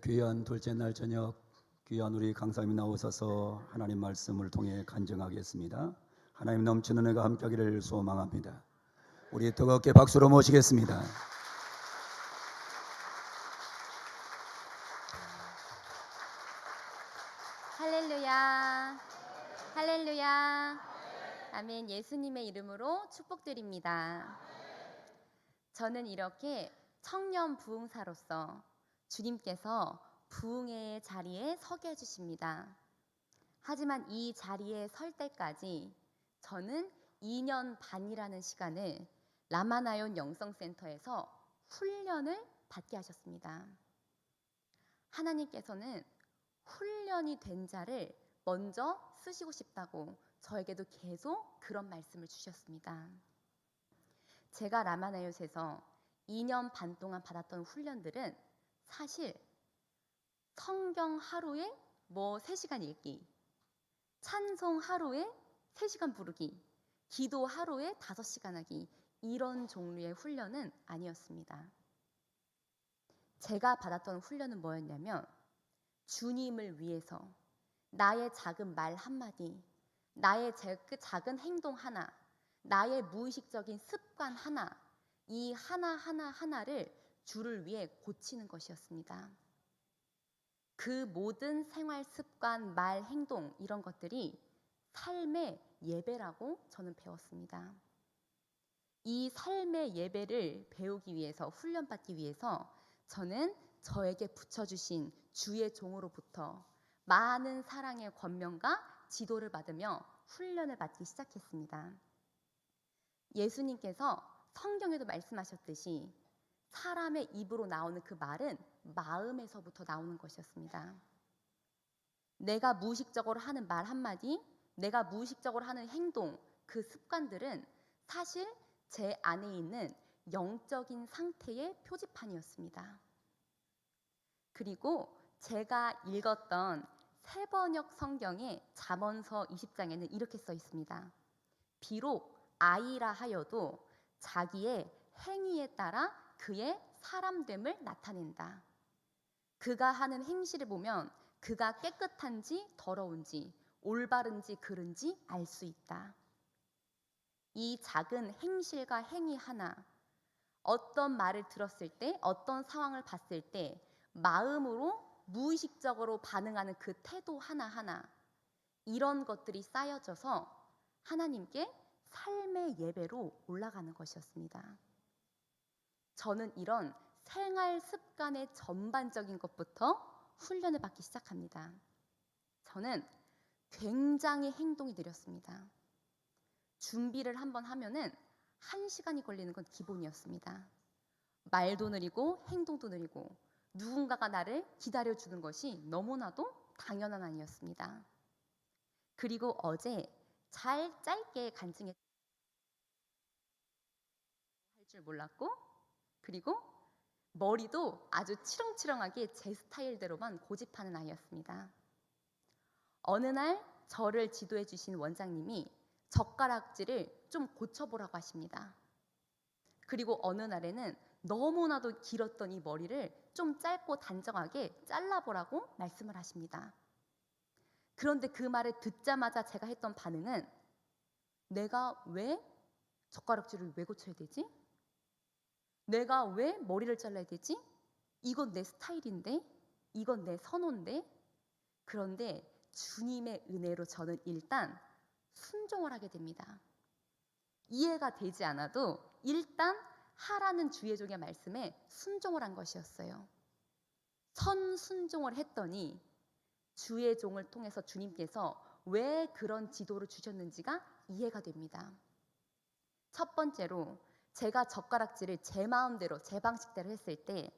귀한 둘째 날 저녁 귀한 우리 강사님이 나오셔서 하나님 말씀을 통해 간증하겠습니다. 하나님 넘치는 은혜가 함께하기를 소망합니다. 우리 뜨겁게 박수로 모시겠습니다. 할렐루야, 할렐루야, 아멘. 예수님의 이름으로 축복드립니다. 저는 이렇게 청년 부흥사로서 주님께서 부흥의 자리에 서게 해주십니다. 하지만 이 자리에 설 때까지 저는 2년 반이라는 시간을 라마나yon 영성센터에서 훈련을 받게 하셨습니다. 하나님께서는 훈련이 된 자를 먼저 쓰시고 싶다고 저에게도 계속 그런 말씀을 주셨습니다. 제가 라마나요에서 2년 반 동안 받았던 훈련들은 사실 성경 하루에 3시간 읽기, 찬송 하루에 3시간 부르기, 기도 하루에 5시간 하기, 이런 종류의 훈련은 아니었습니다. 제가 받았던 훈련은 뭐였냐면 주님을 위해서 나의 작은 말 한마디, 나의 작은 행동 하나, 나의 무의식적인 습관 하나, 이 하나를 주를 위해 고치는 것이었습니다. 그 모든 생활 습관, 말, 행동 이런 것들이 삶의 예배라고 저는 배웠습니다. 이 삶의 예배를 배우기 위해서, 훈련받기 위해서 저는 저에게 붙여주신 주의 종으로부터 많은 사랑의 권면과 지도를 받으며 훈련을 받기 시작했습니다. 예수님께서 성경에도 말씀하셨듯이 사람의 입으로 나오는 그 말은 마음에서부터 나오는 것이었습니다. 내가 무의식적으로 하는 말 한마디, 내가 무의식적으로 하는 행동, 그 습관들은 사실 제 안에 있는 영적인 상태의 표지판이었습니다. 그리고 제가 읽었던 세번역 성경의 잠언서 20장에는 이렇게 써 있습니다. 비록 아이라 하여도 자기의 행위에 따라 그의 사람됨을 나타낸다. 그가 하는 행실을 보면 그가 깨끗한지 더러운지 올바른지 그른지 알 수 있다. 이 작은 행실과 행위 하나, 어떤 말을 들었을 때, 어떤 상황을 봤을 때 마음으로 무의식적으로 반응하는 그 태도 하나하나, 이런 것들이 쌓여져서 하나님께 삶의 예배로 올라가는 것이었습니다. 저는 이런 생활 습관의 전반적인 것부터 훈련을 받기 시작합니다. 저는 굉장히 행동이 느렸습니다. 준비를 한번 하면은 1시간이 걸리는 건 기본이었습니다. 말도 느리고 행동도 느리고 누군가가 나를 기다려주는 것이 너무나도 당연한 아니었습니다. 그리고 어제 짧게 간증할 줄 몰랐고, 그리고 머리도 아주 치렁치렁하게 제 스타일대로만 고집하는 아이였습니다. 어느 날 저를 지도해 주신 원장님이 젓가락질을 좀 고쳐보라고 하십니다. 그리고 어느 날에는 너무나도 길었던 이 머리를 좀 짧고 단정하게 잘라보라고 말씀을 하십니다. 그런데 그 말을 듣자마자 제가 했던 반응은, 내가 왜 젓가락질을 왜 고쳐야 되지? 내가 왜 머리를 잘라야 되지? 이건 내 스타일인데? 이건 내 선호인데? 그런데 주님의 은혜로 저는 일단 순종을 하게 됩니다. 이해가 되지 않아도 일단 하라는 주의 종의 말씀에 순종을 한 것이었어요. 선순종을 했더니 주의 종을 통해서 주님께서 왜 그런 지도를 주셨는지가 이해가 됩니다. 첫 번째로, 제가 젓가락질을 제 마음대로 제 방식대로 했을 때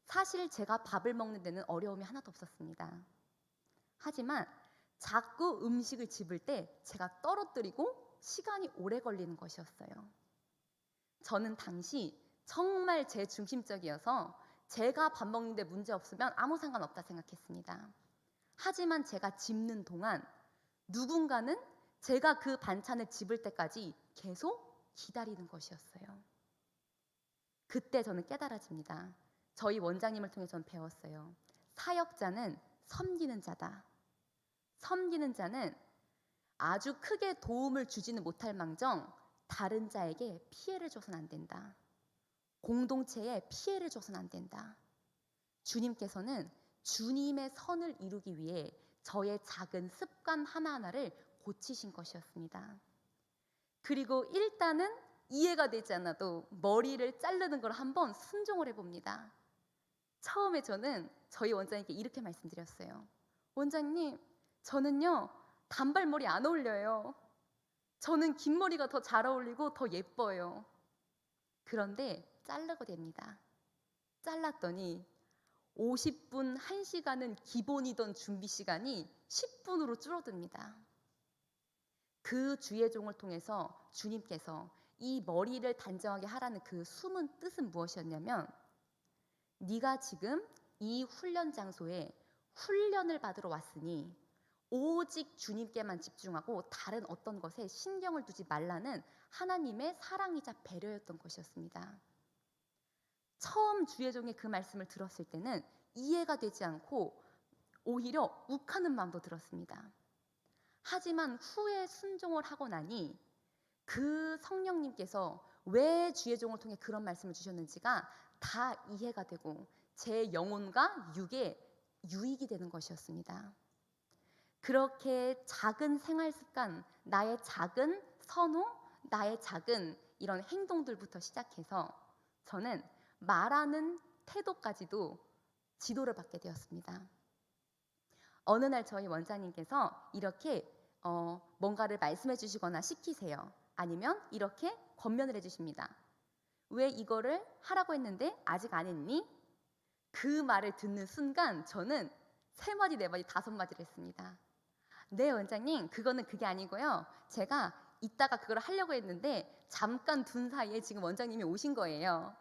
사실 제가 밥을 먹는 데는 어려움이 하나도 없었습니다. 하지만 자꾸 음식을 집을 때 제가 떨어뜨리고 시간이 오래 걸리는 것이었어요. 저는 당시 정말 제 중심적이어서 제가 밥 먹는데 문제 없으면 아무 상관없다 생각했습니다. 하지만 제가 집는 동안 누군가는 제가 그 반찬을 집을 때까지 계속 기다리는 것이었어요. 그때 저는 깨달아집니다. 저희 원장님을 통해 저는 배웠어요. 사역자는 섬기는 자다. 섬기는 자는 아주 크게 도움을 주지는 못할 망정 다른 자에게 피해를 줘서는 안 된다. 공동체에 피해를 줘서는 안 된다. 주님께서는 주님의 선을 이루기 위해 저의 작은 습관 하나하나를 고치신 것이었습니다. 그리고 일단은 이해가 되지 않아도 머리를 자르는 걸 한번 순종을 해봅니다. 처음에 저는 저희 원장님께 이렇게 말씀드렸어요. 원장님, 저는요 단발머리 안 어울려요. 저는 긴 머리가 더 잘 어울리고 더 예뻐요. 그런데 자르게 됩니다. 잘랐더니 50분, 1시간은 기본이던 준비 시간이 10분으로 줄어듭니다. 그 주의 종을 통해서 주님께서 이 머리를 단정하게 하라는 그 숨은 뜻은 무엇이었냐면, 네가 지금 이 훈련 장소에 훈련을 받으러 왔으니 오직 주님께만 집중하고 다른 어떤 것에 신경을 두지 말라는 하나님의 사랑이자 배려였던 것이었습니다. 처음 주의 종의 그 말씀을 들었을 때는 이해가 되지 않고 오히려 욱하는 마음도 들었습니다. 하지만 후에 순종을 하고 나니 그 성령님께서 왜 주의 종을 통해 그런 말씀을 주셨는지가 다 이해가 되고 제 영혼과 육에 유익이 되는 것이었습니다. 그렇게 작은 생활 습관, 나의 작은 선호, 나의 작은 이런 행동들부터 시작해서 저는 말하는 태도까지도 지도를 받게 되었습니다. 어느 날 저희 원장님께서 이렇게 뭔가를 말씀해 주시거나 시키세요. 아니면 이렇게 권면을 해 주십니다. 왜 이거를 하라고 했는데 아직 안 했니? 그 말을 듣는 순간 저는 3마디, 4마디, 5마디를 했습니다. 네, 원장님, 그거는 그게 아니고요. 제가 이따가 그걸 하려고 했는데 잠깐 둔 사이에 지금 원장님이 오신 거예요.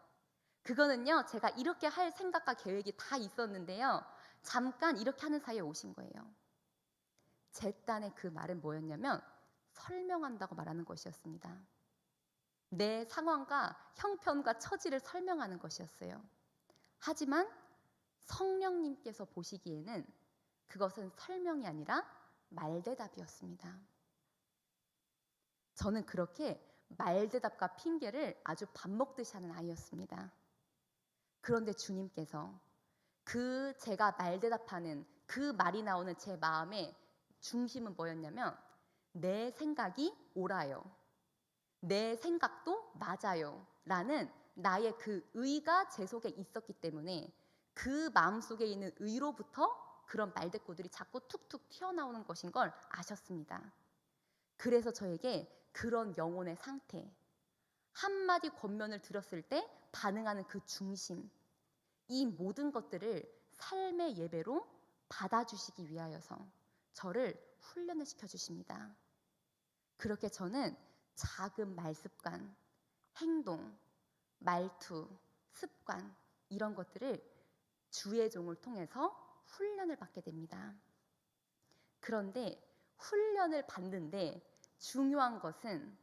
그거는요, 제가 이렇게 할 생각과 계획이 다 있었는데요. 잠깐 이렇게 하는 사이에 오신 거예요. 제 딴의 그 말은 뭐였냐면 설명한다고 말하는 것이었습니다. 내 상황과 형편과 처지를 설명하는 것이었어요. 하지만 성령님께서 보시기에는 그것은 설명이 아니라 말대답이었습니다. 저는 그렇게 말대답과 핑계를 아주 밥 먹듯이 하는 아이였습니다. 그런데 주님께서 그 제가 말대답하는 그 말이 나오는 제 마음의 중심은 뭐였냐면 내 생각이 옳아요. 내 생각도 맞아요. 라는 나의 그 의가 제 속에 있었기 때문에 그 마음속에 있는 의로부터 그런 말대꾸들이 자꾸 툭툭 튀어나오는 것인 걸 아셨습니다. 그래서 저에게 그런 영혼의 상태, 한마디 권면을 들었을 때 반응하는 그 중심, 이 모든 것들을 삶의 예배로 받아주시기 위하여서 저를 훈련을 시켜주십니다. 그렇게 저는 작은 말습관, 행동, 말투, 습관 이런 것들을 주의 종을 통해서 훈련을 받게 됩니다. 그런데 훈련을 받는데 중요한 것은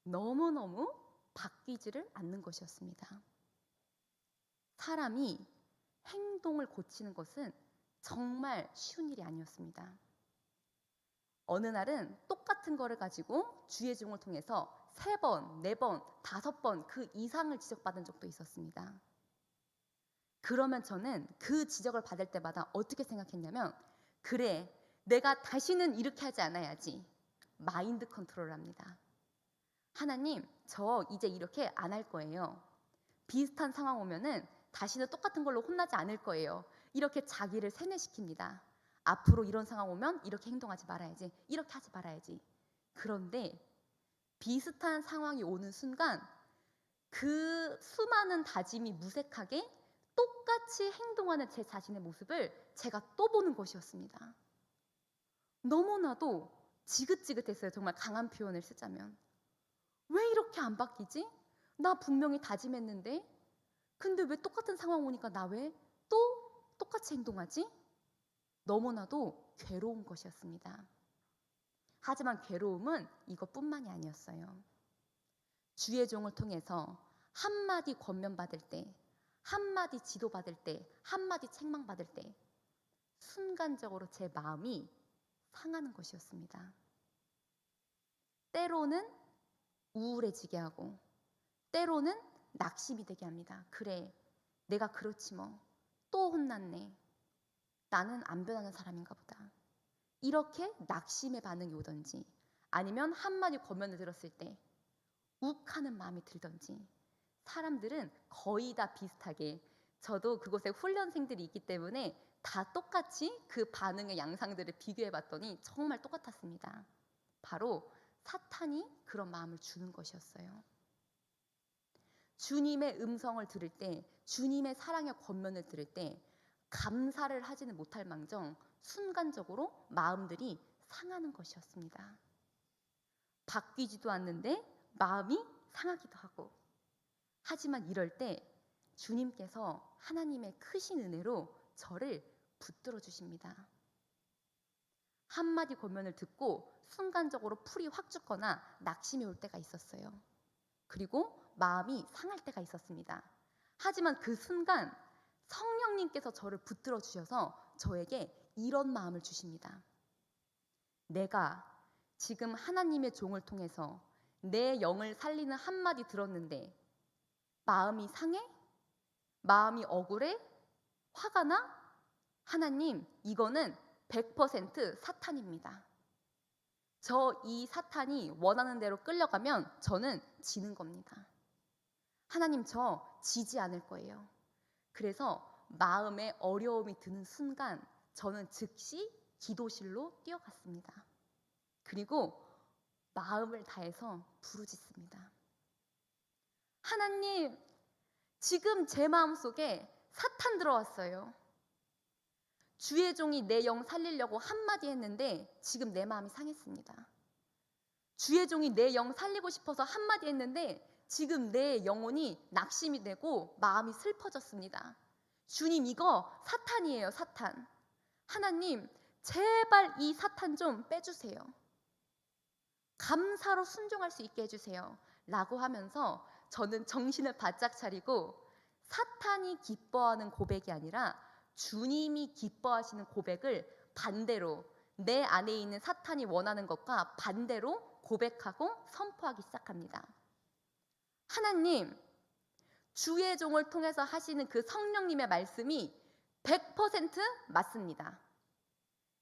너무너무 바뀌지를 않는 것이었습니다. 사람이 행동을 고치는 것은 정말 쉬운 일이 아니었습니다. 어느 날은 똑같은 거를 가지고 주의 종을 통해서 3번, 4번, 5번 그 이상을 지적받은 적도 있었습니다. 그러면 저는 그 지적을 받을 때마다 어떻게 생각했냐면 그래, 내가 다시는 이렇게 하지 않아야지. 마인드 컨트롤을 합니다. 하나님, 저 이제 이렇게 안 할 거예요. 비슷한 상황 오면은 다시는 똑같은 걸로 혼나지 않을 거예요. 이렇게 자기를 세뇌시킵니다. 앞으로 이런 상황 오면 이렇게 행동하지 말아야지. 이렇게 하지 말아야지. 그런데 비슷한 상황이 오는 순간 그 수많은 다짐이 무색하게 똑같이 행동하는 제 자신의 모습을 제가 또 보는 것이었습니다. 너무나도 지긋지긋했어요. 정말 강한 표현을 쓰자면. 왜 이렇게 안 바뀌지? 나 분명히 다짐했는데 근데 왜 똑같은 상황 오니까 나 왜 또 똑같이 행동하지? 너무나도 괴로운 것이었습니다. 하지만 괴로움은 이것뿐만이 아니었어요. 주의 종을 통해서 한마디 권면받을 때, 한마디 지도받을 때, 한마디 책망받을 때 순간적으로 제 마음이 상하는 것이었습니다. 때로는 우울해지게 하고 때로는 낙심이 되게 합니다. 그래, 내가 그렇지 뭐. 또 혼났네. 나는 안 변하는 사람인가 보다. 이렇게 낙심의 반응이 오던지 아니면 한마디 권면을 들었을 때 욱하는 마음이 들던지 사람들은 거의 다 비슷하게 저도 그곳에 훈련생들이 있기 때문에 다 똑같이 그 반응의 양상들을 비교해 봤더니 정말 똑같았습니다. 바로 사탄이 그런 마음을 주는 것이었어요. 주님의 음성을 들을 때, 주님의 사랑의 권면을 들을 때 감사를 하지는 못할 망정 순간적으로 마음들이 상하는 것이었습니다. 바뀌지도 않는데 마음이 상하기도 하고, 하지만 이럴 때 주님께서 하나님의 크신 은혜로 저를 붙들어 주십니다. 한마디 권면을 듣고 순간적으로 풀이 확 죽거나 낙심이 올 때가 있었어요. 그리고 마음이 상할 때가 있었습니다. 하지만 그 순간 성령님께서 저를 붙들어 주셔서 저에게 이런 마음을 주십니다. 내가 지금 하나님의 종을 통해서 내 영을 살리는 한마디 들었는데 마음이 상해? 마음이 억울해? 화가 나? 하나님, 이거는 100% 사탄입니다. 이 사탄이 원하는 대로 끌려가면 저는 지는 겁니다. 하나님, 저 지지 않을 거예요. 그래서 마음에 어려움이 드는 순간 저는 즉시 기도실로 뛰어갔습니다. 그리고 마음을 다해서 부르짖습니다. 하나님, 지금 제 마음속에 사탄 들어왔어요. 주의 종이 내 영 살리려고 한마디 했는데 지금 내 마음이 상했습니다. 주의 종이 내 영 살리고 싶어서 한마디 했는데 지금 내 영혼이 낙심이 되고 마음이 슬퍼졌습니다. 주님, 이거 사탄이에요, 사탄. 하나님, 제발 이 사탄 좀 빼주세요. 감사로 순종할 수 있게 해주세요. 라고 하면서 저는 정신을 바짝 차리고 사탄이 기뻐하는 고백이 아니라 주님이 기뻐하시는 고백을 반대로 내 안에 있는 사탄이 원하는 것과 반대로 고백하고 선포하기 시작합니다. 하나님, 주의 종을 통해서 하시는 그 성령님의 말씀이 100% 맞습니다.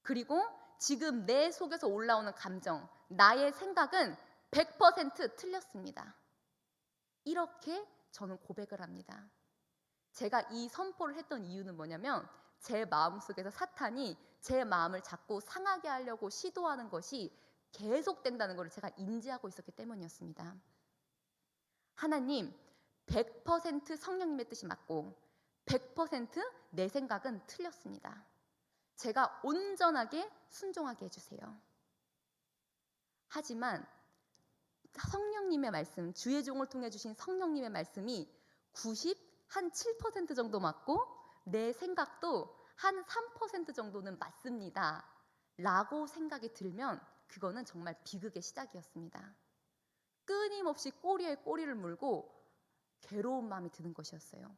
그리고 지금 내 속에서 올라오는 감정, 나의 생각은 100% 틀렸습니다. 이렇게 저는 고백을 합니다. 제가 이 선포를 했던 이유는 뭐냐면 제 마음속에서 사탄이 제 마음을 자꾸 상하게 하려고 시도하는 것이 계속된다는 것을 제가 인지하고 있었기 때문이었습니다. 하나님, 100% 성령님의 뜻이 맞고 100% 내 생각은 틀렸습니다. 제가 온전하게 순종하게 해주세요. 하지만 성령님의 말씀, 주의 종을 통해 주신 성령님의 말씀이 7% 정도 맞고 내 생각도 한 3% 정도는 맞습니다. 라고 생각이 들면 그거는 정말 비극의 시작이었습니다. 끊임없이 꼬리에 꼬리를 물고 괴로운 마음이 드는 것이었어요.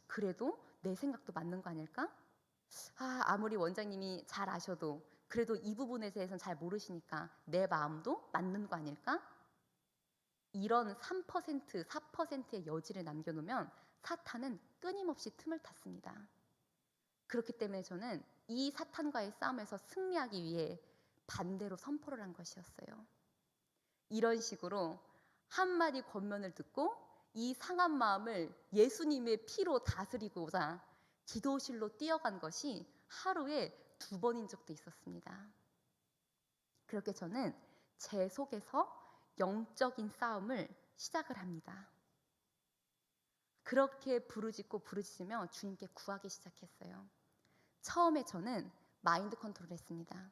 그래도 내 생각도 맞는 거 아닐까? 아무리 원장님이 잘 아셔도 그래도 이 부분에 대해서는 잘 모르시니까 내 마음도 맞는 거 아닐까? 이런 3%, 4%의 여지를 남겨놓으면 사탄은 끊임없이 틈을 탔습니다. 그렇기 때문에 저는 이 사탄과의 싸움에서 승리하기 위해 반대로 선포를 한 것이었어요. 이런 식으로 한마디 권면을 듣고 이 상한 마음을 예수님의 피로 다스리고자 기도실로 뛰어간 것이 하루에 2번인 적도 있었습니다. 그렇게 저는 제 속에서 영적인 싸움을 시작을 합니다. 그렇게 부르짖으며 주님께 구하기 시작했어요. 처음에 저는 마인드 컨트롤 했습니다.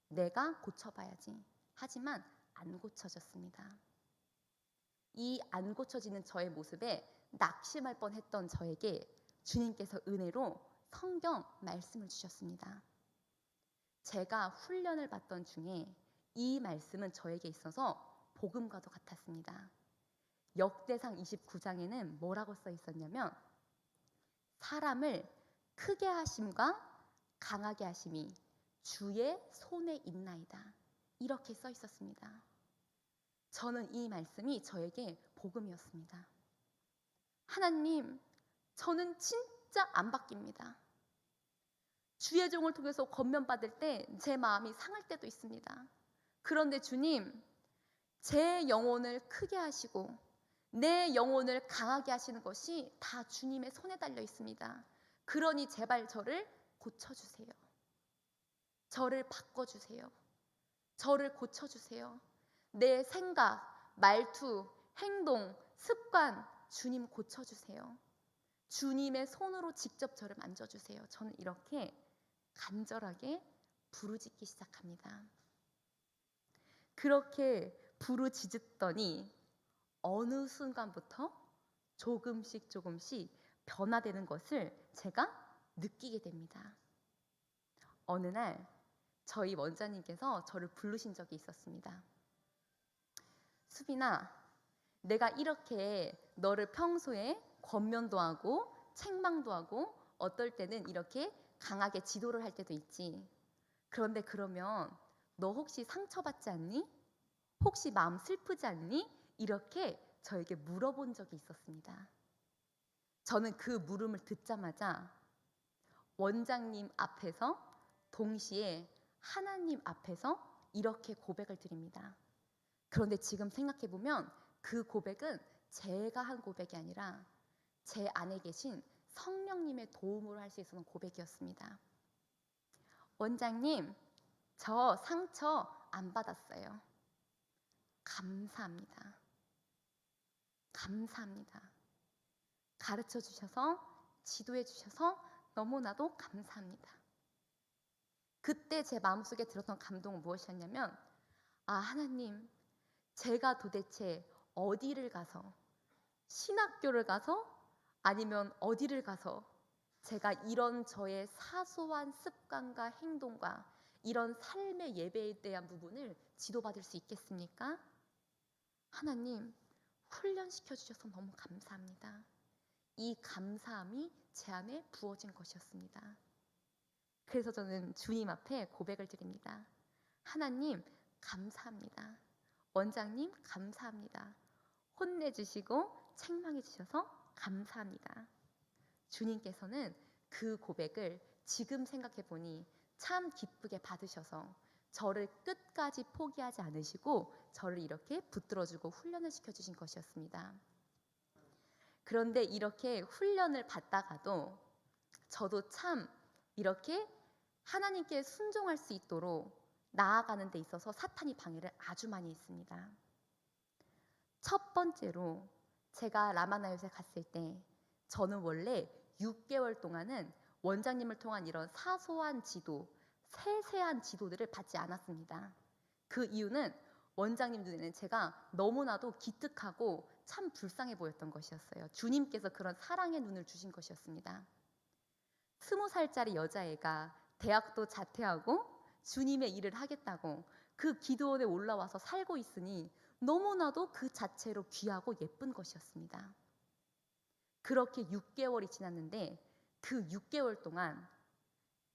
내가 고쳐봐야지. 하지만 안 고쳐졌습니다. 이 안 고쳐지는 저의 모습에 낙심할 뻔했던 저에게 주님께서 은혜로 성경 말씀을 주셨습니다. 제가 훈련을 받던 중에 이 말씀은 저에게 있어서 복음과도 같았습니다. 역대상 29장에는 뭐라고 써 있었냐면 사람을 크게 하심과 강하게 하심이 주의 손에 있나이다. 이렇게 써 있었습니다. 저는 이 말씀이 저에게 복음이었습니다. 하나님, 저는 진짜 안 바뀝니다. 주의 종을 통해서 권면받을 때 제 마음이 상할 때도 있습니다. 그런데 주님, 제 영혼을 크게 하시고 내 영혼을 강하게 하시는 것이 다 주님의 손에 달려 있습니다. 그러니 제발 저를 고쳐주세요. 저를 바꿔주세요. 저를 고쳐주세요. 내 생각, 말투, 행동, 습관, 주님 고쳐주세요. 주님의 손으로 직접 저를 만져주세요. 저는 이렇게 간절하게 부르짖기 시작합니다. 그렇게 부르짖었더니 어느 순간부터 조금씩 변화되는 것을 제가 느끼게 됩니다. 어느 날 저희 원장님께서 저를 부르신 적이 있었습니다. 수빈아, 내가 이렇게 너를 평소에 권면도 하고 책망도 하고 어떨 때는 이렇게 강하게 지도를 할 때도 있지. 그런데 그러면 너 혹시 상처받지 않니? 혹시 마음 슬프지 않니? 이렇게 저에게 물어본 적이 있었습니다. 저는 그 물음을 듣자마자 원장님 앞에서 동시에 하나님 앞에서 이렇게 고백을 드립니다. 그런데 지금 생각해보면 그 고백은 제가 한 고백이 아니라 제 안에 계신 성령님의 도움으로 할 수 있었던 고백이었습니다. 원장님, 저 상처 안 받았어요. 감사합니다. 감사합니다. 가르쳐 주셔서 지도해 주셔서 너무나도 감사합니다. 그때 제 마음속에 들었던 감동은 무엇이었냐면, 아, 하나님, 제가 도대체 어디를 가서, 신학교를 가서 아니면 어디를 가서 제가 이런 저의 사소한 습관과 행동과 이런 삶의 예배에 대한 부분을 지도받을 수 있겠습니까? 하나님, 훈련시켜 주셔서 너무 감사합니다. 이 감사함이 제 안에 부어진 것이었습니다. 그래서 저는 주님 앞에 고백을 드립니다. 하나님, 감사합니다. 원장님, 감사합니다. 혼내주시고 책망해 주셔서 감사합니다. 주님께서는 그 고백을 지금 생각해 보니 참 기쁘게 받으셔서 저를 끝까지 포기하지 않으시고 저를 이렇게 붙들어주고 훈련을 시켜주신 것이었습니다. 그런데 이렇게 훈련을 받다가도 저도 참 이렇게 하나님께 순종할 수 있도록 나아가는 데 있어서 사탄이 방해를 아주 많이 했습니다. 첫 번째로 제가 라마나요새 갔을 때 저는 원래 6개월 동안은 원장님을 통한 이런 사소한 지도, 세세한 지도들을 받지 않았습니다. 그 이유는 원장님 눈에는 제가 너무나도 기특하고 참 불쌍해 보였던 것이었어요. 주님께서 그런 사랑의 눈을 주신 것이었습니다. 20살짜리 여자애가 대학도 자퇴하고 주님의 일을 하겠다고 그 기도원에 올라와서 살고 있으니 너무나도 그 자체로 귀하고 예쁜 것이었습니다. 그렇게 6개월이 지났는데 그 6개월 동안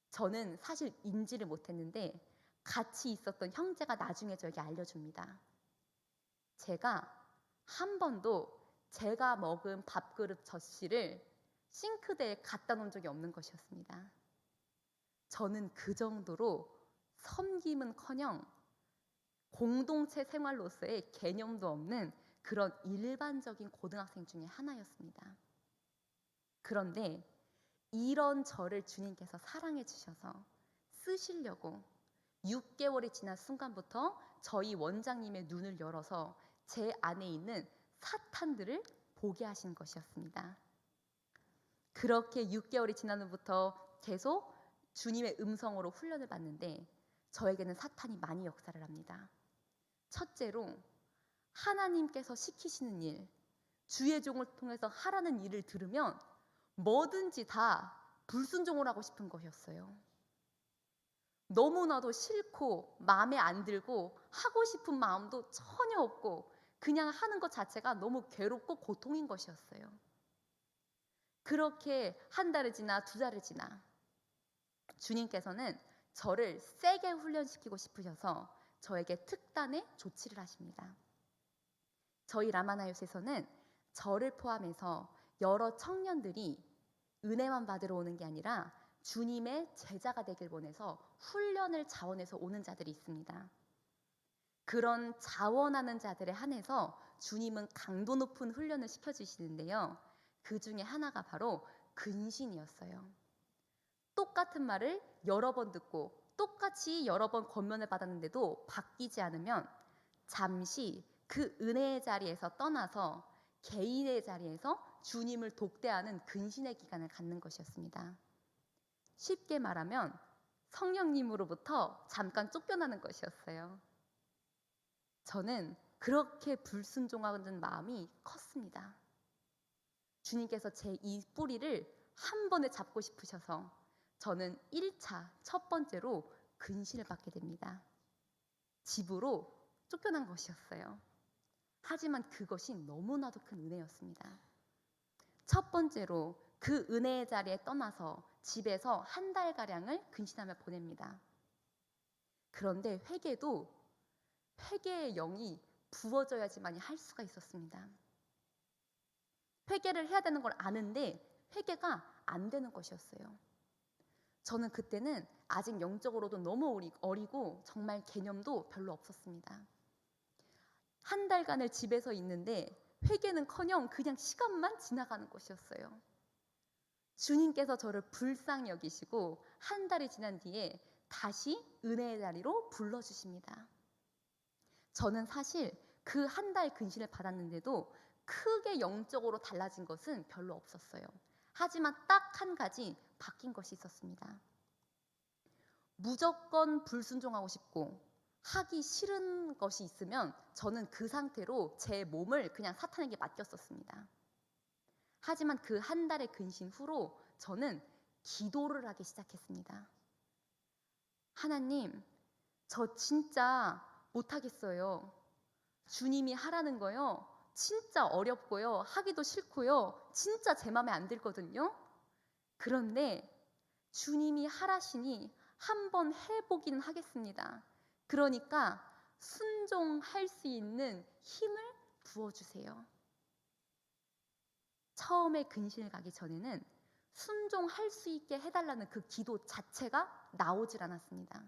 저는 사실 인지를 못했는데 같이 있었던 형제가 나중에 저에게 알려줍니다. 제가 한 번도 제가 먹은 밥그릇 젖실을 싱크대에 갖다 놓은 적이 없는 것이었습니다. 저는 그 정도로 섬김은커녕 공동체 생활로서의 개념도 없는 그런 일반적인 고등학생 중에 하나였습니다. 그런데 이런 저를 주님께서 사랑해 주셔서 쓰시려고 6개월이 지난 순간부터 저희 원장님의 눈을 열어서 제 안에 있는 사탄들을 보게 하신 것이었습니다. 그렇게 6개월이 지난 후부터 계속 주님의 음성으로 훈련을 받는데 저에게는 사탄이 많이 역사를 합니다. 첫째로 하나님께서 시키시는 일, 주의 종을 통해서 하라는 일을 들으면 뭐든지 다 불순종을 하고 싶은 것이었어요. 너무나도 싫고 마음에 안 들고 하고 싶은 마음도 전혀 없고 그냥 하는 것 자체가 너무 괴롭고 고통인 것이었어요. 그렇게 한 달이 지나 2달이 지나 주님께서는 저를 세게 훈련시키고 싶으셔서 저에게 특단의 조치를 하십니다. 저희 라마나요스에서는 저를 포함해서 여러 청년들이 은혜만 받으러 오는 게 아니라 주님의 제자가 되길 원해서 훈련을 자원해서 오는 자들이 있습니다. 그런 자원하는 자들에 한해서 주님은 강도 높은 훈련을 시켜주시는데요. 그 중에 하나가 바로 근신이었어요. 똑같은 말을 여러 번 듣고 똑같이 여러 번 권면을 받았는데도 바뀌지 않으면 잠시 그 은혜의 자리에서 떠나서 개인의 자리에서 주님을 독대하는 근신의 기간을 갖는 것이었습니다. 쉽게 말하면 성령님으로부터 잠깐 쫓겨나는 것이었어요. 저는 그렇게 불순종하는 마음이 컸습니다. 주님께서 제 이 뿌리를 한 번에 잡고 싶으셔서 저는 1차 첫 번째로 근신을 받게 됩니다. 집으로 쫓겨난 것이었어요. 하지만 그것이 너무나도 큰 은혜였습니다. 첫 번째로 그 은혜의 자리에 떠나서 집에서 한 달가량을 근신하며 보냅니다. 그런데 회개의 영이 부어져야지만이 할 수가 있었습니다. 회개를 해야 되는 걸 아는데 회개가 안 되는 것이었어요. 저는 그때는 아직 영적으로도 너무 어리고 정말 개념도 별로 없었습니다. 한 달간을 집에서 있는데 회개는커녕 그냥 시간만 지나가는 것이었어요. 주님께서 저를 불쌍히 여기시고 한 달이 지난 뒤에 다시 은혜의 자리로 불러주십니다. 저는 사실 그 한 달 근신을 받았는데도 크게 영적으로 달라진 것은 별로 없었어요. 하지만 딱 한 가지 바뀐 것이 있었습니다. 무조건 불순종하고 싶고 하기 싫은 것이 있으면 저는 그 상태로 제 몸을 그냥 사탄에게 맡겼었습니다. 하지만 그 한 달의 근신 후로 저는 기도를 하기 시작했습니다. 하나님, 저 진짜 못하겠어요. 주님이 하라는 거요. 진짜 어렵고요. 하기도 싫고요. 진짜 제 마음에 안 들거든요. 그런데 주님이 하라시니 한번 해보긴 하겠습니다. 그러니까 순종할 수 있는 힘을 부어주세요. 처음에 근신을 가기 전에는 순종할 수 있게 해달라는 그 기도 자체가 나오질 않았습니다.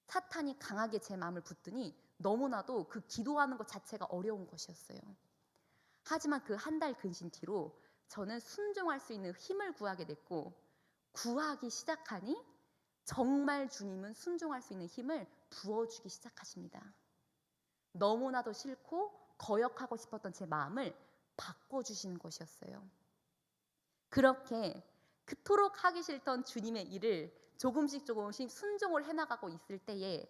사탄이 강하게 제 마음을 붙드니 너무나도 그 기도하는 것 자체가 어려운 것이었어요. 하지만 그 한 달 근신 뒤로 저는 순종할 수 있는 힘을 구하게 됐고 구하기 시작하니 정말 주님은 순종할 수 있는 힘을 부어주기 시작하십니다. 너무나도 싫고 거역하고 싶었던 제 마음을 바꿔주시는 것이었어요. 그렇게 그토록 하기 싫던 주님의 일을 조금씩 순종을 해나가고 있을 때에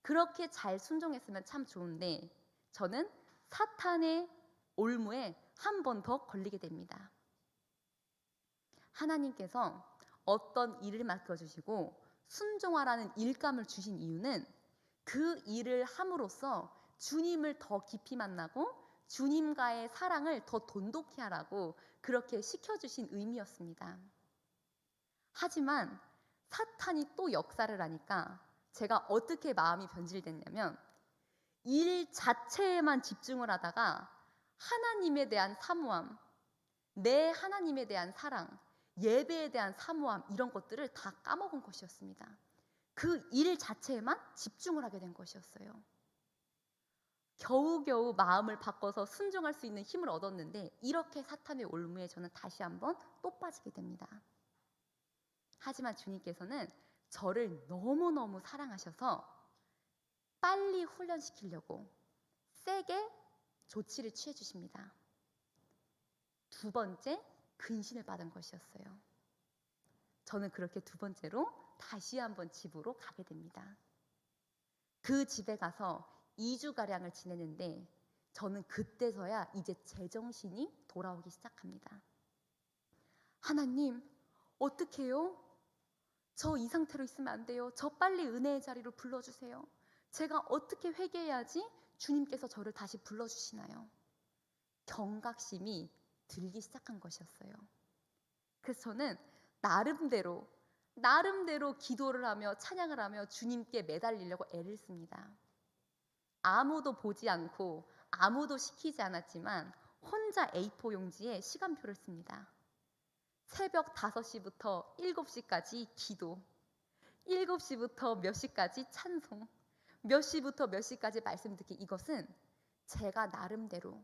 그렇게 잘 순종했으면 참 좋은데 저는 사탄의 올무에 한 번 더 걸리게 됩니다. 하나님께서 어떤 일을 맡겨주시고 순종하라는 일감을 주신 이유는 그 일을 함으로써 주님을 더 깊이 만나고 주님과의 사랑을 더 돈독히 하라고 그렇게 시켜주신 의미였습니다. 하지만 사탄이 또 역사를 하니까 제가 어떻게 마음이 변질됐냐면 일 자체에만 집중을 하다가 하나님에 대한 사모함, 내 하나님에 대한 사랑, 예배에 대한 사모함 이런 것들을 다 까먹은 것이었습니다. 그 일 자체에만 집중을 하게 된 것이었어요. 겨우겨우 마음을 바꿔서 순종할 수 있는 힘을 얻었는데 이렇게 사탄의 올무에 저는 다시 한번 또 빠지게 됩니다. 하지만 주님께서는 저를 너무너무 사랑하셔서 빨리 훈련시키려고 세게 조치를 취해 주십니다. 두 번째 근신을 받은 것이었어요. 저는 그렇게 두 번째로 다시 한번 집으로 가게 됩니다. 그 집에 가서 2주가량을 지내는데 저는 그때서야 이제 제정신이 돌아오기 시작합니다. 하나님, 어떡해요? 저 이 상태로 있으면 안 돼요. 저 빨리 은혜의 자리로 불러주세요. 제가 어떻게 회개해야지 주님께서 저를 다시 불러주시나요? 경각심이 들기 시작한 것이었어요. 그래서 저는 나름대로 나름대로 기도를 하며 찬양을 하며 주님께 매달리려고 애를 씁니다. 아무도 보지 않고 아무도 시키지 않았지만 혼자 A4 용지에 시간표를 씁니다. 새벽 5시부터 7시까지 기도, 7시부터 몇 시까지 찬송, 몇 시부터 몇 시까지 말씀 듣기. 이것은 제가 나름대로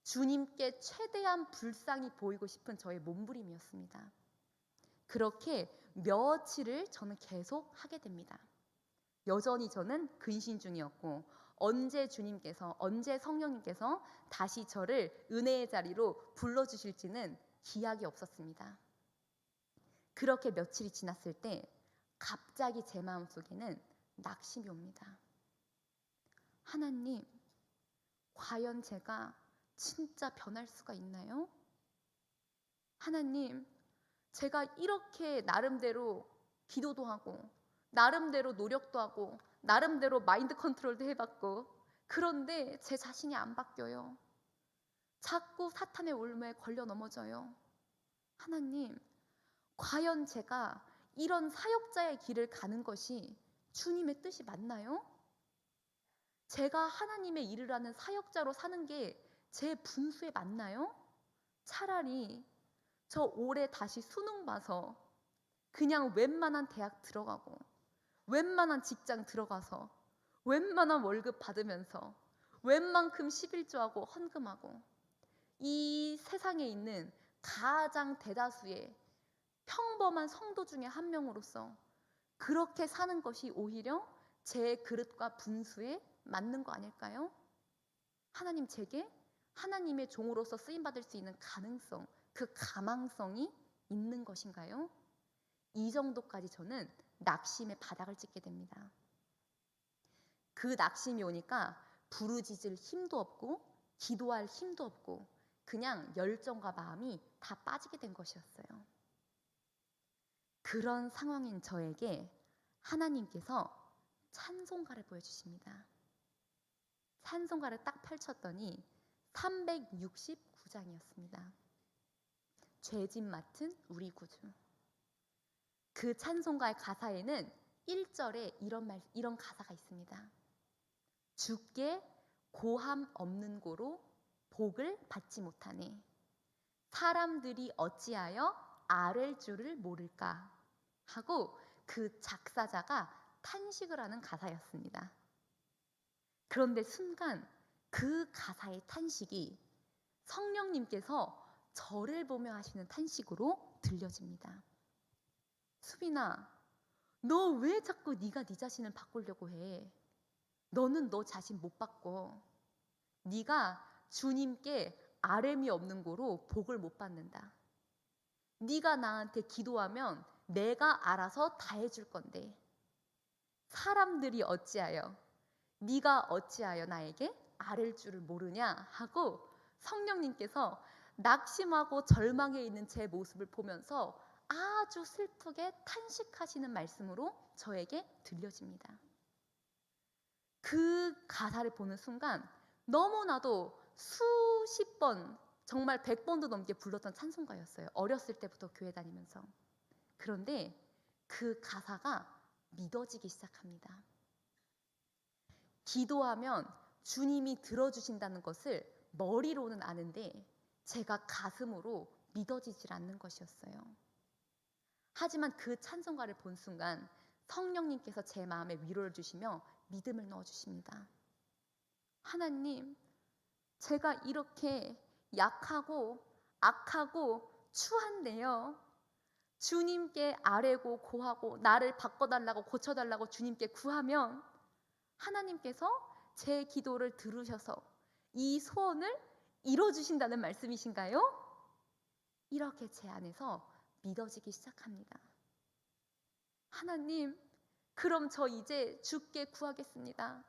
주님께 최대한 불쌍히 보이고 싶은 저의 몸부림이었습니다. 그렇게 며칠을 저는 계속 하게 됩니다. 여전히 저는 근신 중이었고 언제 성령님께서 다시 저를 은혜의 자리로 불러주실지는 기약이 없었습니다. 그렇게 며칠이 지났을 때 갑자기 제 마음속에는 낙심이 옵니다. 하나님, 과연 제가 진짜 변할 수가 있나요? 하나님, 제가 이렇게 나름대로 기도도 하고 나름대로 노력도 하고 나름대로 마인드 컨트롤도 해봤고 그런데 제 자신이 안 바뀌어요. 자꾸 사탄의 올무에 걸려 넘어져요. 하나님, 과연 제가 이런 사역자의 길을 가는 것이 주님의 뜻이 맞나요? 제가 하나님의 일을 하는 사역자로 사는 게 제 분수에 맞나요? 차라리 저 올해 다시 수능 봐서 그냥 웬만한 대학 들어가고 웬만한 직장 들어가서 웬만한 월급 받으면서 웬만큼 11조하고 헌금하고 이 세상에 있는 가장 대다수의 평범한 성도 중에 한 명으로서 그렇게 사는 것이 오히려 제 그릇과 분수에 맞는 거 아닐까요? 하나님, 제게 하나님의 종으로서 쓰임받을 수 있는 가능성, 그 가망성이 있는 것인가요? 이 정도까지 저는 낙심의 바닥을 찍게 됩니다. 그 낙심이 오니까 부르짖을 힘도 없고 기도할 힘도 없고 그냥 열정과 마음이 다 빠지게 된 것이었어요. 그런 상황인 저에게 하나님께서 찬송가를 보여주십니다. 찬송가를 딱 펼쳤더니 369장이었습니다. 죄짐 맡은 우리 구주. 그 찬송가의 가사에는 1절에 이런 가사가 있습니다. 주께 고함 없는 고로 복을 받지 못하네. 사람들이 어찌하여 아랠 줄을 모를까 하고 그 작사자가 탄식을 하는 가사였습니다. 그런데 순간 그 가사의 탄식이 성령님께서 저를 보며 하시는 탄식으로 들려집니다. 수빈아, 너 왜 자꾸 네가 네 자신을 바꾸려고 해? 너는 너 자신 못 바꿔. 네가 주님께 아뢰미 없는 거로 복을 못 받는다. 네가 나한테 기도하면 내가 알아서 다 해줄 건데 사람들이 어찌하여 네가 어찌하여 나에게 아랠 줄을 모르냐 하고 성령님께서 낙심하고 절망해 있는 제 모습을 보면서 아주 슬프게 탄식하시는 말씀으로 저에게 들려집니다. 그 가사를 보는 순간 너무나도 수십 번, 정말 100번도 넘게 불렀던 찬송가였어요. 어렸을 때부터 교회 다니면서. 그런데 그 가사가 믿어지기 시작합니다. 기도하면 주님이 들어주신다는 것을 머리로는 아는데 제가 가슴으로 믿어지질 않는 것이었어요. 하지만 그 찬송가를 본 순간 성령님께서 제 마음에 위로를 주시며 믿음을 넣어주십니다. 하나님, 제가 이렇게 약하고 악하고 추한데요. 주님께 아뢰고 고하고 나를 바꿔달라고 고쳐달라고 주님께 구하면 하나님께서 제 기도를 들으셔서 이 소원을 이뤄주신다는 말씀이신가요? 이렇게 제 안에서 믿어지기 시작합니다. 하나님, 그럼 저 이제 주께 구하겠습니다.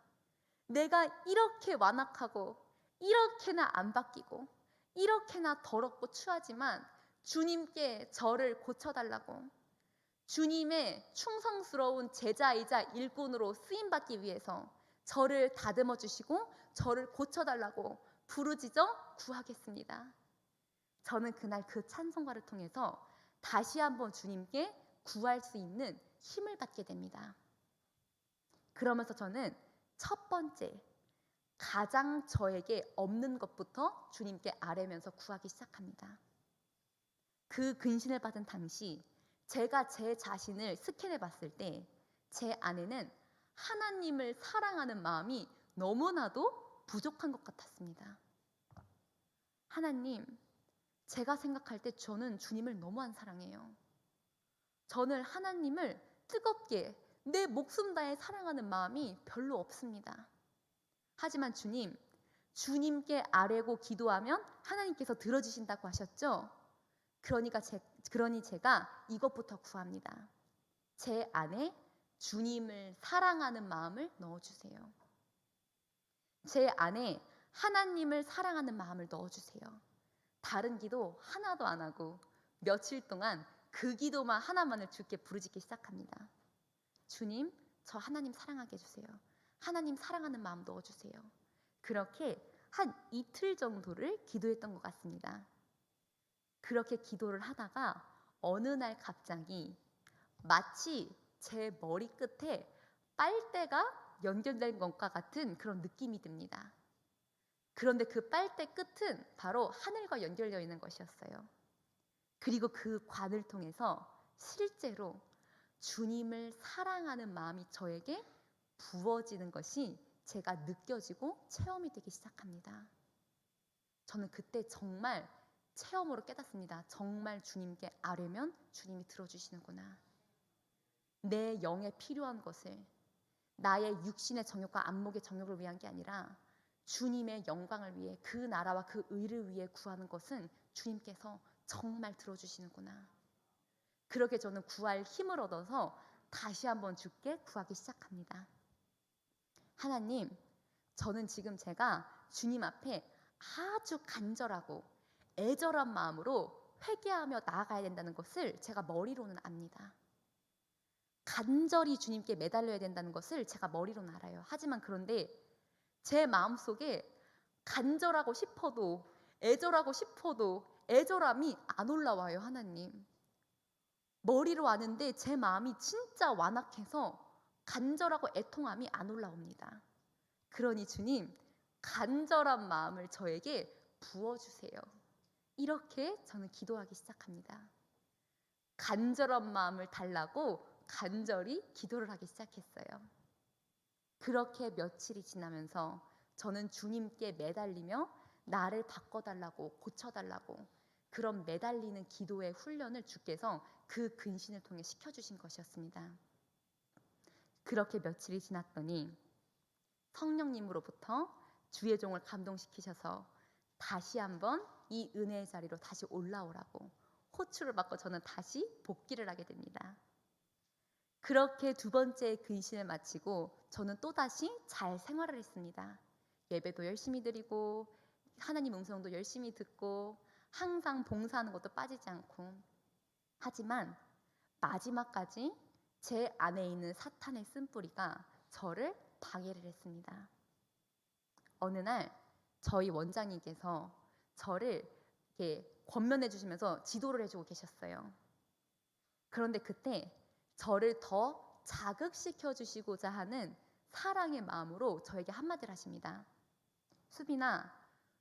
내가 이렇게 완악하고 이렇게나 안 바뀌고 이렇게나 더럽고 추하지만 주님께 저를 고쳐달라고 주님의 충성스러운 제자이자 일꾼으로 쓰임받기 위해서 저를 다듬어 주시고 저를 고쳐달라고 부르짖어 구하겠습니다. 저는 그날 그 찬송가를 통해서 다시 한번 주님께 구할 수 있는 힘을 받게 됩니다. 그러면서 저는 첫 번째, 가장 저에게 없는 것부터 주님께 아뢰면서 구하기 시작합니다. 그 근신을 받은 당시 제가 제 자신을 스캔해 봤을 때 제 안에는 하나님을 사랑하는 마음이 너무나도 부족한 것 같았습니다. 하나님, 제가 생각할 때 저는 주님을 너무 안 사랑해요. 저는 하나님을 뜨겁게 내 목숨 다해 사랑하는 마음이 별로 없습니다. 하지만 주님, 주님께 아뢰고 기도하면 하나님께서 들어주신다고 하셨죠? 그러니 제가 이것부터 구합니다. 제 안에 주님을 사랑하는 마음을 넣어주세요. 제 안에 하나님을 사랑하는 마음을 넣어주세요. 다른 기도 하나도 안 하고 며칠 동안 그 기도만 하나만을 주께 부르짖기 시작합니다. 주님, 저 하나님 사랑하게 해주세요. 하나님 사랑하는 마음 넣어주세요. 그렇게 한 이틀 정도를 기도했던 것 같습니다. 그렇게 기도를 하다가 어느 날 갑자기 마치 제 머리 끝에 빨대가 연결된 것과 같은 그런 느낌이 듭니다. 그런데 그 빨대 끝은 바로 하늘과 연결되어 있는 것이었어요. 그리고 그 관을 통해서 실제로 주님을 사랑하는 마음이 저에게 부어지는 것이 제가 느껴지고 체험이 되기 시작합니다. 저는 그때 정말 체험으로 깨닫습니다. 정말 주님께 아뢰면 주님이 들어주시는구나. 내 영에 필요한 것을 나의 육신의 정욕과 안목의 정욕을 위한 게 아니라 주님의 영광을 위해 그 나라와 그 의를 위해 구하는 것은 주님께서 정말 들어주시는구나. 그렇게 저는 구할 힘을 얻어서 다시 한번 주께 구하기 시작합니다. 하나님, 저는 지금 제가 주님 앞에 아주 간절하고 애절한 마음으로 회개하며 나아가야 된다는 것을 제가 머리로는 압니다. 간절히 주님께 매달려야 된다는 것을 제가 머리로는 알아요. 하지만 그런데 제 마음속에 간절하고 싶어도 애절하고 싶어도 애절함이 안 올라와요. 하나님, 머리로 아는데 제 마음이 진짜 완악해서 간절하고 애통함이 안 올라옵니다. 그러니 주님, 간절한 마음을 저에게 부어주세요. 이렇게 저는 기도하기 시작합니다. 간절한 마음을 달라고 간절히 기도를 하기 시작했어요. 그렇게 며칠이 지나면서 저는 주님께 매달리며 나를 바꿔달라고 고쳐달라고 그런 매달리는 기도의 훈련을 주께서 그 근신을 통해 시켜주신 것이었습니다. 그렇게 며칠이 지났더니 성령님으로부터 주의 종을 감동시키셔서 다시 한번 이 은혜의 자리로 다시 올라오라고 호출을 받고 저는 다시 복귀를 하게 됩니다. 그렇게 두 번째 근신을 마치고 저는 또다시 잘 생활을 했습니다. 예배도 열심히 드리고 하나님 음성도 열심히 듣고 항상 봉사하는 것도 빠지지 않고, 하지만 마지막까지 제 안에 있는 사탄의 쓴뿌리가 저를 방해를 했습니다. 어느 날 저희 원장님께서 저를 이렇게 권면해 주시면서 지도를 해주고 계셨어요. 그런데 그때 저를 더 자극시켜 주시고자 하는 사랑의 마음으로 저에게 한마디를 하십니다. 수빈아,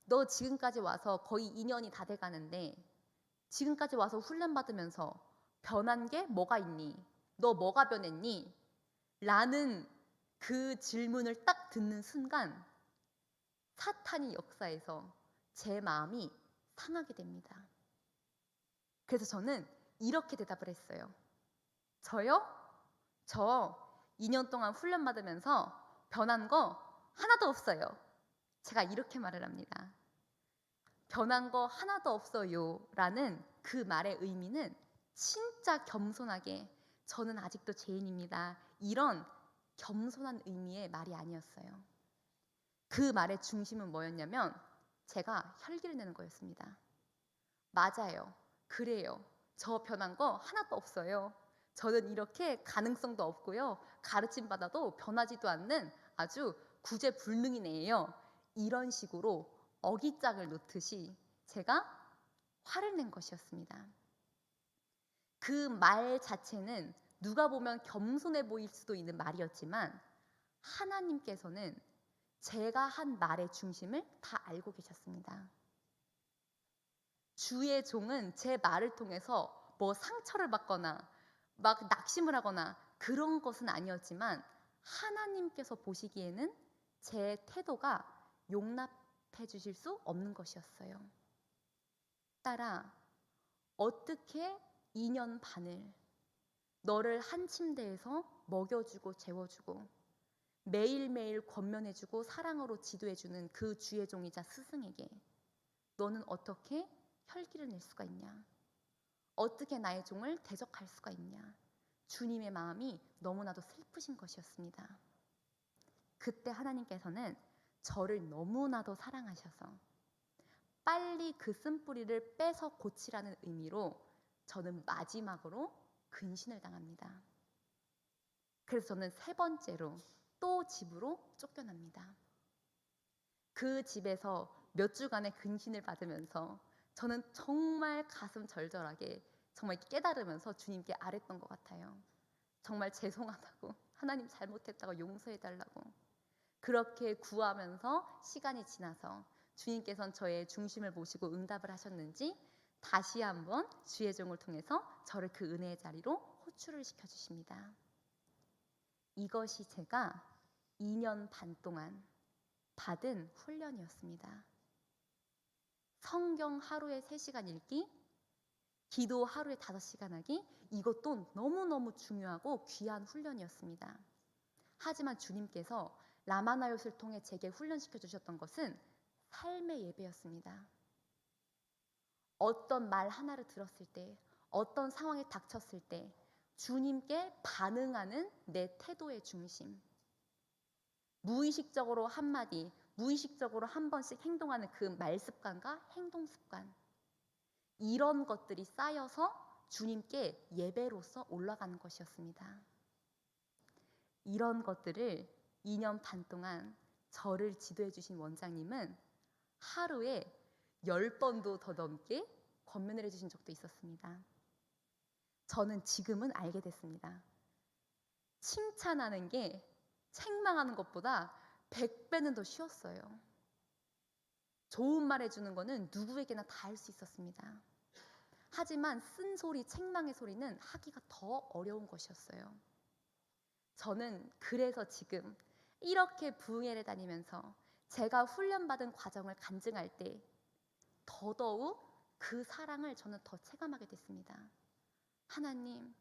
너 지금까지 와서 거의 2년이 다 돼가는데 지금까지 와서 훈련받으면서 변한 게 뭐가 있니? 너 뭐가 변했니? 라는 그 질문을 딱 듣는 순간 사탄이 역사해서 제 마음이 상하게 됩니다. 그래서 저는 이렇게 대답을 했어요. 저요? 저 2년 동안 훈련받으면서 변한 거 하나도 없어요. 제가 이렇게 말을 합니다. 변한 거 하나도 없어요 라는 그 말의 의미는 진짜 겸손하게 저는 아직도 죄인입니다, 이런 겸손한 의미의 말이 아니었어요. 그 말의 중심은 뭐였냐면 제가 혈기를 내는 거였습니다. 맞아요. 그래요. 저 변한 거 하나도 없어요. 저는 이렇게 가능성도 없고요. 가르침 받아도 변하지도 않는 아주 구제불능인 애예요. 이런 식으로 어깃장을 놓듯이 제가 화를 낸 것이었습니다. 그 말 자체는 누가 보면 겸손해 보일 수도 있는 말이었지만 하나님께서는 제가 한 말의 중심을 다 알고 계셨습니다. 주의 종은 제 말을 통해서 뭐 상처를 받거나 막 낙심을 하거나 그런 것은 아니었지만 하나님께서 보시기에는 제 태도가 용납해 주실 수 없는 것이었어요. 따라 어떻게 2년 반을 너를 한 침대에서 먹여주고 재워주고 매일매일 권면해주고 사랑으로 지도해주는 그 주의 종이자 스승에게 너는 어떻게 혈기를 낼 수가 있냐? 어떻게 나의 종을 대적할 수가 있냐? 주님의 마음이 너무나도 슬프신 것이었습니다. 그때 하나님께서는 저를 너무나도 사랑하셔서 빨리 그 쓴뿌리를 빼서 고치라는 의미로 저는 마지막으로 근신을 당합니다. 그래서 저는 3번째로 또 집으로 쫓겨납니다. 그 집에서 몇 주간의 근신을 받으면서 저는 정말 가슴 절절하게 정말 깨달으면서 주님께 아랬던 것 같아요. 정말 죄송하다고, 하나님 잘못했다고 용서해달라고 그렇게 구하면서 시간이 지나서 주님께서는 저의 중심을 보시고 응답을 하셨는지 다시 한번 주의 종을 통해서 저를 그 은혜의 자리로 호출을 시켜주십니다. 이것이 제가 2년 반 동안 받은 훈련이었습니다. 성경 하루에 3시간 읽기, 기도 하루에 5시간 하기, 이것도 너무너무 중요하고 귀한 훈련이었습니다. 하지만 주님께서 라마나요스를 통해 제게 훈련시켜 주셨던 것은 삶의 예배였습니다. 어떤 말 하나를 들었을 때, 어떤 상황에 닥쳤을 때 주님께 반응하는 내 태도의 중심, 무의식적으로 한마디, 무의식적으로 한 번씩 행동하는 그 말습관과 행동습관, 이런 것들이 쌓여서 주님께 예배로서 올라가는 것이었습니다. 이런 것들을 2년 반 동안 저를 지도해 주신 원장님은 하루에 10번도 더 넘게 권면을 해주신 적도 있었습니다. 저는 지금은 알게 됐습니다. 칭찬하는 게 책망하는 것보다 100배는 더 쉬웠어요. 좋은 말 해주는 거는 누구에게나 다 할 수 있었습니다. 하지만 쓴소리, 책망의 소리는 하기가 더 어려운 것이었어요. 저는 그래서 지금 이렇게 부흥회를 다니면서 제가 훈련받은 과정을 간증할 때 더더욱 그 사랑을 저는 더 체감하게 됐습니다. 하나님,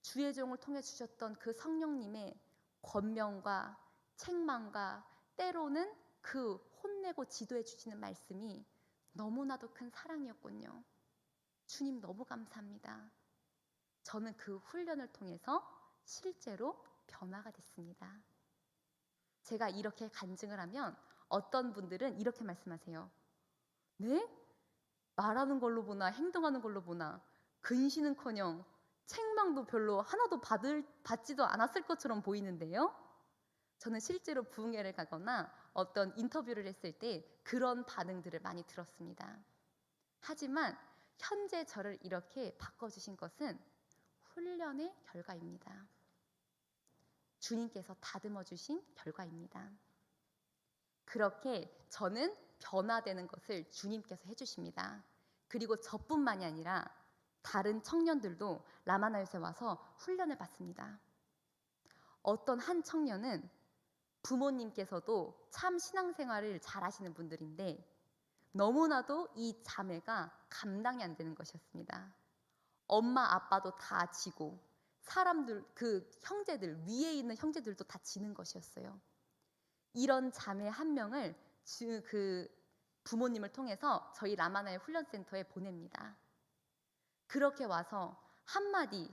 주의 종을 통해 주셨던 그 성령님의 권면과 책망과 때로는 그 혼내고 지도해 주시는 말씀이 너무나도 큰 사랑이었군요. 주님 너무 감사합니다. 저는 그 훈련을 통해서 실제로 변화가 됐습니다. 제가 이렇게 간증을 하면 어떤 분들은 이렇게 말씀하세요. 네? 말하는 걸로 보나 행동하는 걸로 보나 근신은커녕 책망도 별로 하나도 받지도 않았을 것처럼 보이는데요. 저는 실제로 부흥회를 가거나 어떤 인터뷰를 했을 때 그런 반응들을 많이 들었습니다. 하지만 현재 저를 이렇게 바꿔주신 것은 훈련의 결과입니다. 주님께서 다듬어 주신 결과입니다. 그렇게 저는 변화되는 것을 주님께서 해주십니다. 그리고 저뿐만이 아니라 다른 청년들도 라마나요스에 와서 훈련을 받습니다. 어떤 한 청년은 부모님께서도 참 신앙생활을 잘 하시는 분들인데 너무나도 이 자매가 감당이 안 되는 것이었습니다. 엄마 아빠도 다 지고 사람들, 그 형제들, 위에 있는 형제들도 다 지는 것이었어요. 이런 자매 한 명을 그 부모님을 통해서 저희 라마나의 훈련센터에 보냅니다. 그렇게 와서 한마디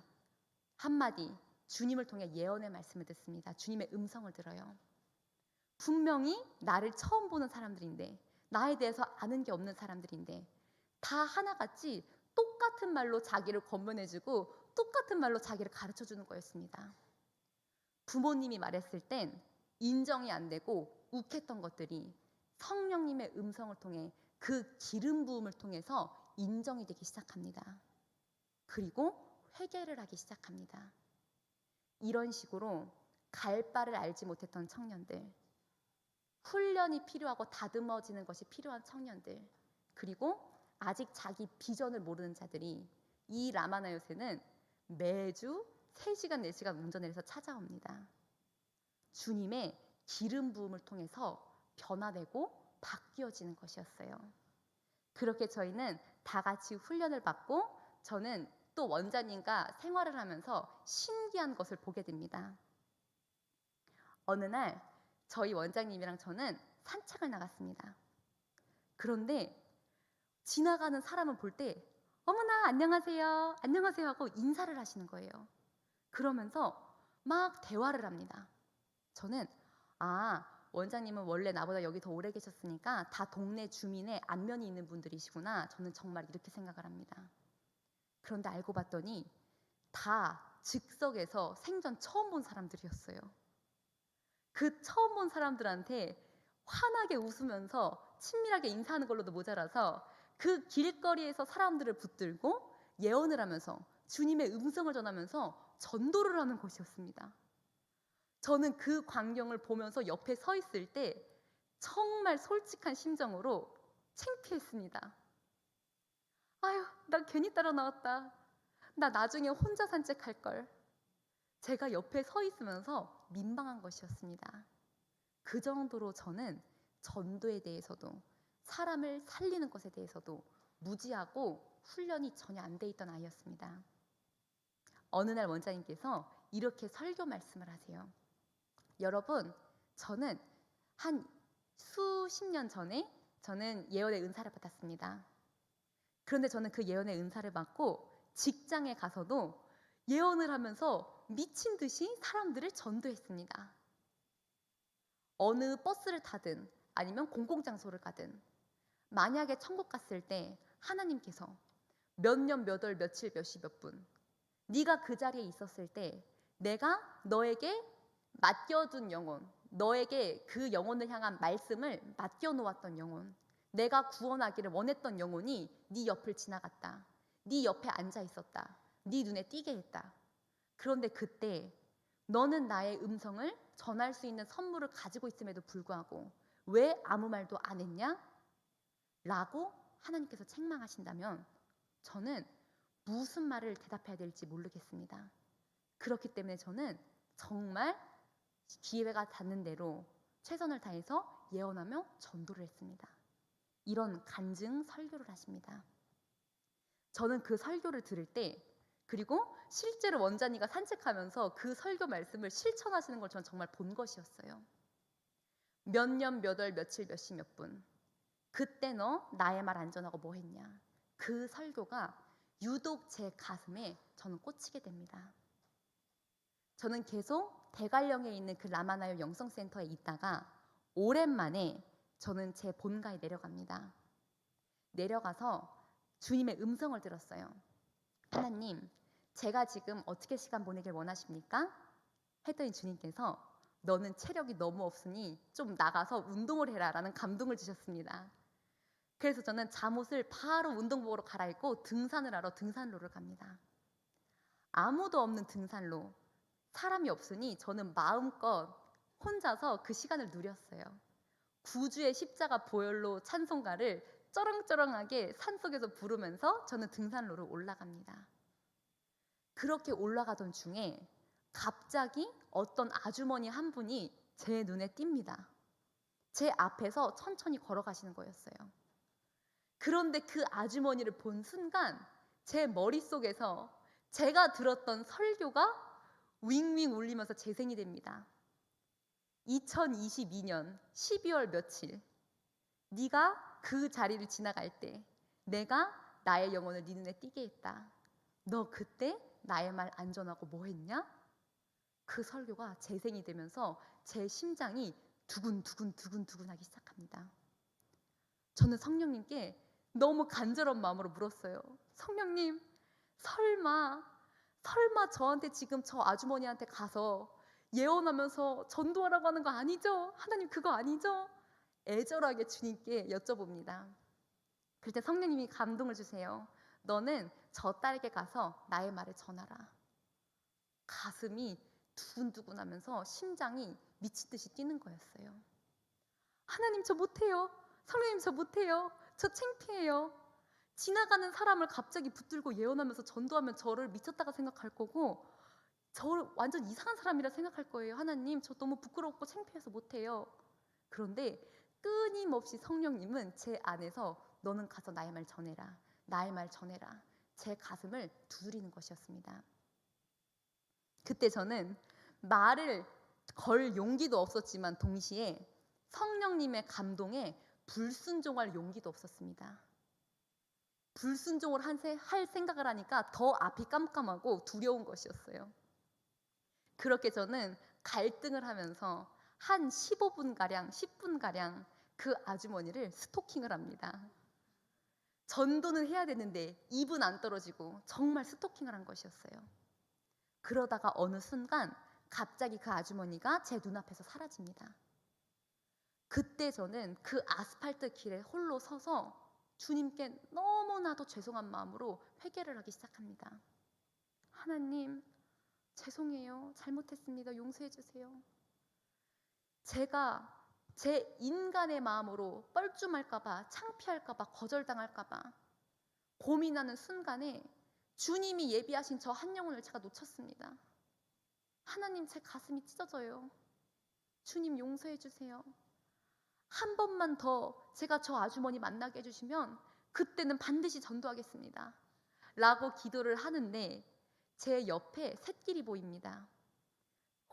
주님을 통해 예언의 말씀을 듣습니다. 주님의 음성을 들어요. 분명히 나를 처음 보는 사람들인데, 나에 대해서 아는 게 없는 사람들인데 다 하나같이 똑같은 말로 자기를 권면해주고 똑같은 말로 자기를 가르쳐주는 거였습니다. 부모님이 말했을 땐 인정이 안 되고 욱했던 것들이 성령님의 음성을 통해 그 기름 부음을 통해서 인정이 되기 시작합니다. 그리고 회개를 하기 시작합니다. 이런 식으로 갈 바를 알지 못했던 청년들, 훈련이 필요하고 다듬어지는 것이 필요한 청년들, 그리고 아직 자기 비전을 모르는 자들이 이 라마나 요새는 매주 3시간, 4시간 운전을 해서 찾아옵니다. 주님의 기름 부음을 통해서 변화되고 바뀌어지는 것이었어요. 그렇게 저희는 다 같이 훈련을 받고 저는 또 원장님과 생활을 하면서 신기한 것을 보게 됩니다. 어느 날 저희 원장님이랑 저는 산책을 나갔습니다. 그런데 지나가는 사람을 볼 때 어머나 안녕하세요, 안녕하세요 하고 인사를 하시는 거예요. 그러면서 막 대화를 합니다. 저는 원장님은 원래 나보다 여기 더 오래 계셨으니까 다 동네 주민의 안면이 있는 분들이시구나. 저는 정말 이렇게 생각을 합니다. 그런데 알고 봤더니 다 즉석에서 생전 처음 본 사람들이었어요. 그 처음 본 사람들한테 환하게 웃으면서 친밀하게 인사하는 걸로도 모자라서 그 길거리에서 사람들을 붙들고 예언을 하면서 주님의 음성을 전하면서 전도를 하는 곳이었습니다. 저는 그 광경을 보면서 옆에 서 있을 때 정말 솔직한 심정으로 창피했습니다. 아유, 나 괜히 따라 나왔다. 나 나중에 혼자 산책할 걸. 제가 옆에 서 있으면서 민망한 것이었습니다. 그 정도로 저는 전도에 대해서도 사람을 살리는 것에 대해서도 무지하고 훈련이 전혀 안 돼 있던 아이였습니다. 어느 날 원장님께서 이렇게 설교 말씀을 하세요. 여러분, 저는 한 수십 년 전에 저는 예언의 은사를 받았습니다. 그런데 저는 그 예언의 은사를 받고 직장에 가서도 예언을 하면서 미친 듯이 사람들을 전도했습니다. 어느 버스를 타든 아니면 공공장소를 가든 만약에 천국 갔을 때 하나님께서 몇 년, 몇 월, 며칠, 몇 시, 몇 분 네가 그 자리에 있었을 때 내가 너에게 맡겨둔 영혼, 너에게 그 영혼을 향한 말씀을 맡겨놓았던 영혼, 내가 구원하기를 원했던 영혼이 네 옆을 지나갔다. 네 옆에 앉아 있었다. 네 눈에 띄게 했다. 그런데 그때 너는 나의 음성을 전할 수 있는 선물을 가지고 있음에도 불구하고 왜 아무 말도 안 했냐? 라고 하나님께서 책망하신다면 저는 무슨 말을 대답해야 될지 모르겠습니다. 그렇기 때문에 저는 정말 기회가 닿는 대로 최선을 다해서 예언하며 전도를 했습니다. 이런 간증 설교를 하십니다. 저는 그 설교를 들을 때 그리고 실제로 원장님과 산책하면서 그 설교 말씀을 실천하시는 걸 저는 정말 본 것이었어요. 몇 년, 몇 월, 며칠, 몇 시, 몇 분 그때 너 나의 말 안전하고 뭐 했냐. 그 설교가 유독 제 가슴에 저는 꽂히게 됩니다. 저는 계속 대관령에 있는 그 라마나요 영성센터에 있다가 오랜만에 저는 제 본가에 내려갑니다. 내려가서 주님의 음성을 들었어요. 하나님, 제가 지금 어떻게 시간 보내길 원하십니까? 했더니 주님께서 너는 체력이 너무 없으니 좀 나가서 운동을 해라 라는 감동을 주셨습니다. 그래서 저는 잠옷을 바로 운동복으로 갈아입고 등산을 하러 등산로를 갑니다. 아무도 없는 등산로, 사람이 없으니 저는 마음껏 혼자서 그 시간을 누렸어요. 구주의 십자가 보혈로 찬송가를 쩌렁쩌렁하게 산속에서 부르면서 저는 등산로를 올라갑니다. 그렇게 올라가던 중에 갑자기 어떤 아주머니 한 분이 제 눈에 띕니다. 제 앞에서 천천히 걸어가시는 거였어요. 그런데 그 아주머니를 본 순간 제 머릿속에서 제가 들었던 설교가 윙윙 울리면서 재생이 됩니다. 2022년 12월 며칠 네가 그 자리를 지나갈 때 내가 나의 영혼을 네 눈에 띄게 했다. 너 그때 나의 말 안전하고 뭐 했냐? 그 설교가 재생이 되면서 제 심장이 두근두근 하기 시작합니다. 저는 성령님께 너무 간절한 마음으로 물었어요. 성령님, 설마 저한테 지금 저 아주머니한테 가서 예언하면서 전도하라고 하는 거 아니죠? 하나님 그거 아니죠? 애절하게 주님께 여쭤봅니다. 그럴 때 성령님이 감동을 주세요. 너는 저 딸에게 가서 나의 말을 전하라. 가슴이 두근두근하면서 심장이 미친 듯이 뛰는 거였어요. 하나님, 저 못해요. 성령님, 저 못해요. 저 창피해요. 지나가는 사람을 갑자기 붙들고 예언하면서 전도하면 저를 미쳤다가 생각할 거고, 저를 완전 이상한 사람이라 생각할 거예요. 하나님, 저 너무 부끄럽고 창피해서 못해요. 그런데 끊임없이 성령님은 제 안에서 너는 가서 나의 말 전해라. 나의 말 전해라. 제 가슴을 두드리는 것이었습니다. 그때 저는 말을 걸 용기도 없었지만 동시에 성령님의 감동에 불순종할 용기도 없었습니다. 불순종을 할 생각을 하니까 더 앞이 깜깜하고 두려운 것이었어요. 그렇게 저는 갈등을 하면서 한 15분가량, 10분가량 그 아주머니를 스토킹을 합니다. 전도는 해야 되는데 입은 안 떨어지고 정말 스토킹을 한 것이었어요. 그러다가 어느 순간 갑자기 그 아주머니가 제 눈앞에서 사라집니다. 그때 저는 그 아스팔트 길에 홀로 서서 주님께 너무나도 죄송한 마음으로 회개를 하기 시작합니다. 하나님, 죄송해요. 잘못했습니다. 용서해 주세요. 제가 제 인간의 마음으로 뻘쭘할까봐, 창피할까봐, 거절당할까봐 고민하는 순간에 주님이 예비하신 저 한 영혼을 제가 놓쳤습니다. 하나님, 제 가슴이 찢어져요. 주님, 용서해 주세요. 한 번만 더 제가 저 아주머니 만나게 해주시면 그때는 반드시 전도하겠습니다. 라고 기도를 하는데 제 옆에 샛길이 보입니다.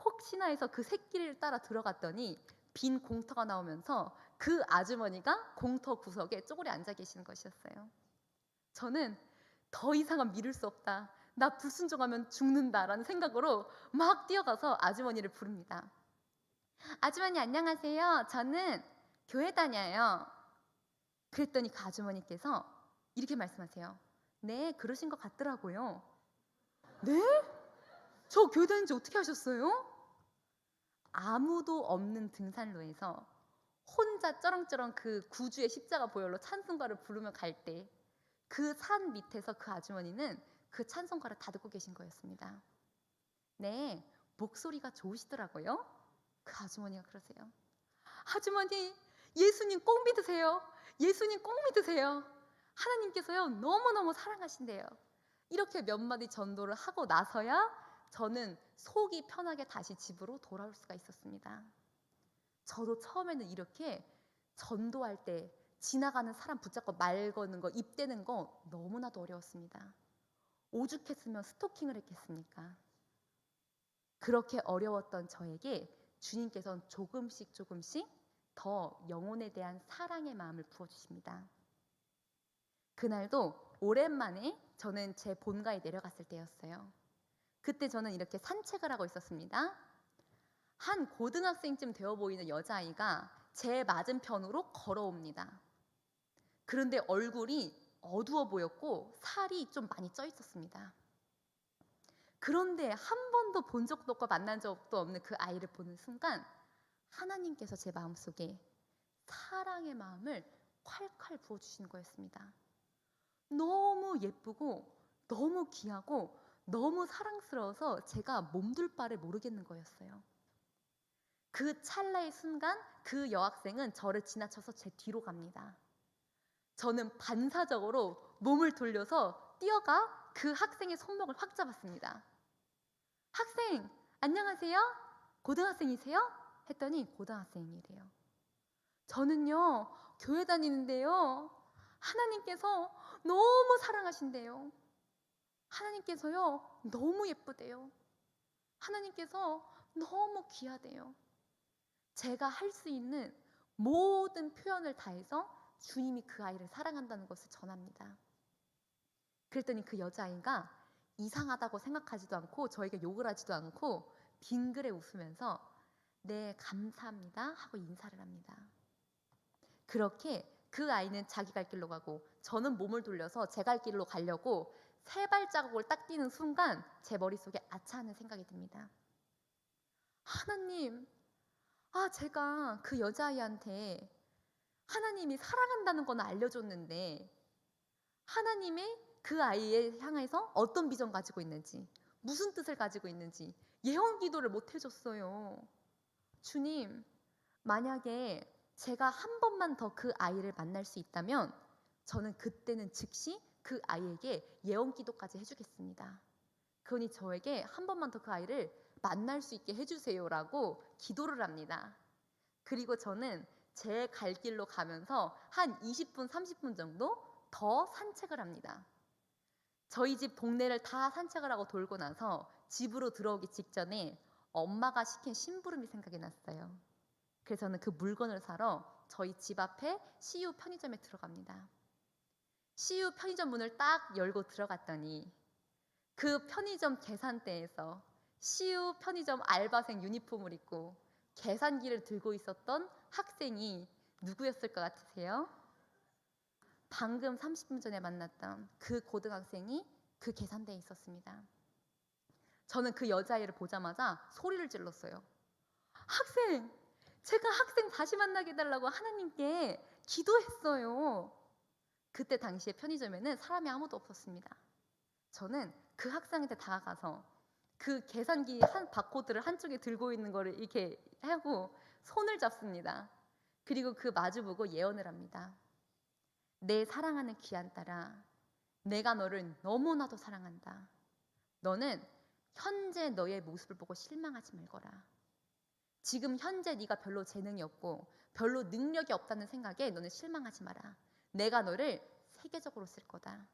혹시나 해서 그 샛길을 따라 들어갔더니 빈 공터가 나오면서 그 아주머니가 공터 구석에 쪼그려 앉아 계시는 것이었어요. 저는 더 이상은 미룰 수 없다. 나 불순종하면 죽는다라는 생각으로 막 뛰어가서 아주머니를 부릅니다. 아주머니, 안녕하세요. 저는 교회 다녀요. 그랬더니 그 아주머니께서 이렇게 말씀하세요. 네, 그러신 것 같더라고요. 네? 저 교회 다니는지 어떻게 하셨어요? 아무도 없는 등산로에서 혼자 쩌렁쩌렁 그 구주의 십자가 보혈로 찬송가를 부르며 갈 때 그 산 밑에서 그 아주머니는 그 찬송가를 다 듣고 계신 거였습니다. 네, 목소리가 좋으시더라고요. 그 아주머니가 그러세요. 아주머니, 예수님 꼭 믿으세요. 예수님 꼭 믿으세요. 하나님께서요, 너무너무 사랑하신대요. 이렇게 몇 마디 전도를 하고 나서야 저는 속이 편하게 다시 집으로 돌아올 수가 있었습니다. 저도 처음에는 이렇게 전도할 때 지나가는 사람 붙잡고 말 거는 거, 입 대는 거 너무나도 어려웠습니다. 오죽했으면 스토킹을 했겠습니까? 그렇게 어려웠던 저에게 주님께서는 조금씩 더 영혼에 대한 사랑의 마음을 부어주십니다. 그날도 오랜만에 저는 제 본가에 내려갔을 때였어요. 그때 저는 이렇게 산책을 하고 있었습니다. 한 고등학생쯤 되어 보이는 여자아이가 제 맞은편으로 걸어옵니다. 그런데 얼굴이 어두워 보였고 살이 좀 많이 쪄 있었습니다. 그런데 한 번도 본 적도 없고 만난 적도 없는 그 아이를 보는 순간 하나님께서 제 마음속에 사랑의 마음을 콸콸 부어주시는 거였습니다. 너무 예쁘고 너무 귀하고 너무 사랑스러워서 제가 몸둘 바를 모르겠는 거였어요. 그 찰나의 순간 그 여학생은 저를 지나쳐서 제 뒤로 갑니다. 저는 반사적으로 몸을 돌려서 뛰어가 그 학생의 손목을 확 잡았습니다. 학생, 안녕하세요? 고등학생이세요? 했더니 고등학생이래요. 저는요, 교회 다니는데요, 하나님께서 너무 사랑하신대요. 하나님께서요, 너무 예쁘대요. 하나님께서 너무 귀하대요. 제가 할 수 있는 모든 표현을 다해서 주님이 그 아이를 사랑한다는 것을 전합니다. 그랬더니 그 여자아이가 이상하다고 생각하지도 않고 저에게 욕을 하지도 않고 빙그레 웃으면서 네, 감사합니다 하고 인사를 합니다. 그렇게 그 아이는 자기 갈 길로 가고 저는 몸을 돌려서 제 갈 길로 가려고 세 발자국을 딱 뛰는 순간 제 머릿속에 아차 하는 생각이 듭니다. 하나님, 제가 그 여자아이한테 하나님이 사랑한다는 건 알려줬는데 하나님의 그 아이에 향해서 어떤 비전 가지고 있는지, 무슨 뜻을 가지고 있는지 예언 기도를 못 해줬어요. 주님, 만약에 제가 한 번만 더 그 아이를 만날 수 있다면 저는 그때는 즉시 그 아이에게 예언 기도까지 해주겠습니다. 그러니 저에게 한 번만 더 그 아이를 만날 수 있게 해주세요라고 기도를 합니다. 그리고 저는 제 갈 길로 가면서 한 20분, 30분 정도 더 산책을 합니다. 저희 집 동네를 다 산책을 하고 돌고 나서 집으로 들어오기 직전에 엄마가 시킨 심부름이 생각이 났어요. 그래서 저는 그 물건을 사러 저희 집 앞에 CU 편의점에 들어갑니다. CU 편의점 문을 딱 열고 들어갔더니 그 편의점 계산대에서 CU 편의점 알바생 유니폼을 입고 계산기를 들고 있었던 학생이 누구였을 것 같으세요? 방금 30분 전에 만났던 그 고등학생이 그 계산대에 있었습니다. 저는 그 여자아이를 보자마자 소리를 질렀어요. 학생! 제가 학생 다시 만나게 해달라고 하나님께 기도했어요. 그때 당시에 편의점에는 사람이 아무도 없었습니다. 저는 그 학생한테 다가가서 그 계산기 한 바코드를 한쪽에 들고 있는 거를 이렇게 하고 손을 잡습니다. 그리고 그 마주보고 예언을 합니다. 내 사랑하는 귀한 딸아, 내가 너를 너무나도 사랑한다. 너는 현재 너의 모습을 보고 실망하지 말거라. 지금 현재 네가 별로 재능이 없고 별로 능력이 없다는 생각에 너는 실망하지 마라. 내가 너를 세계적으로 쓸 거다.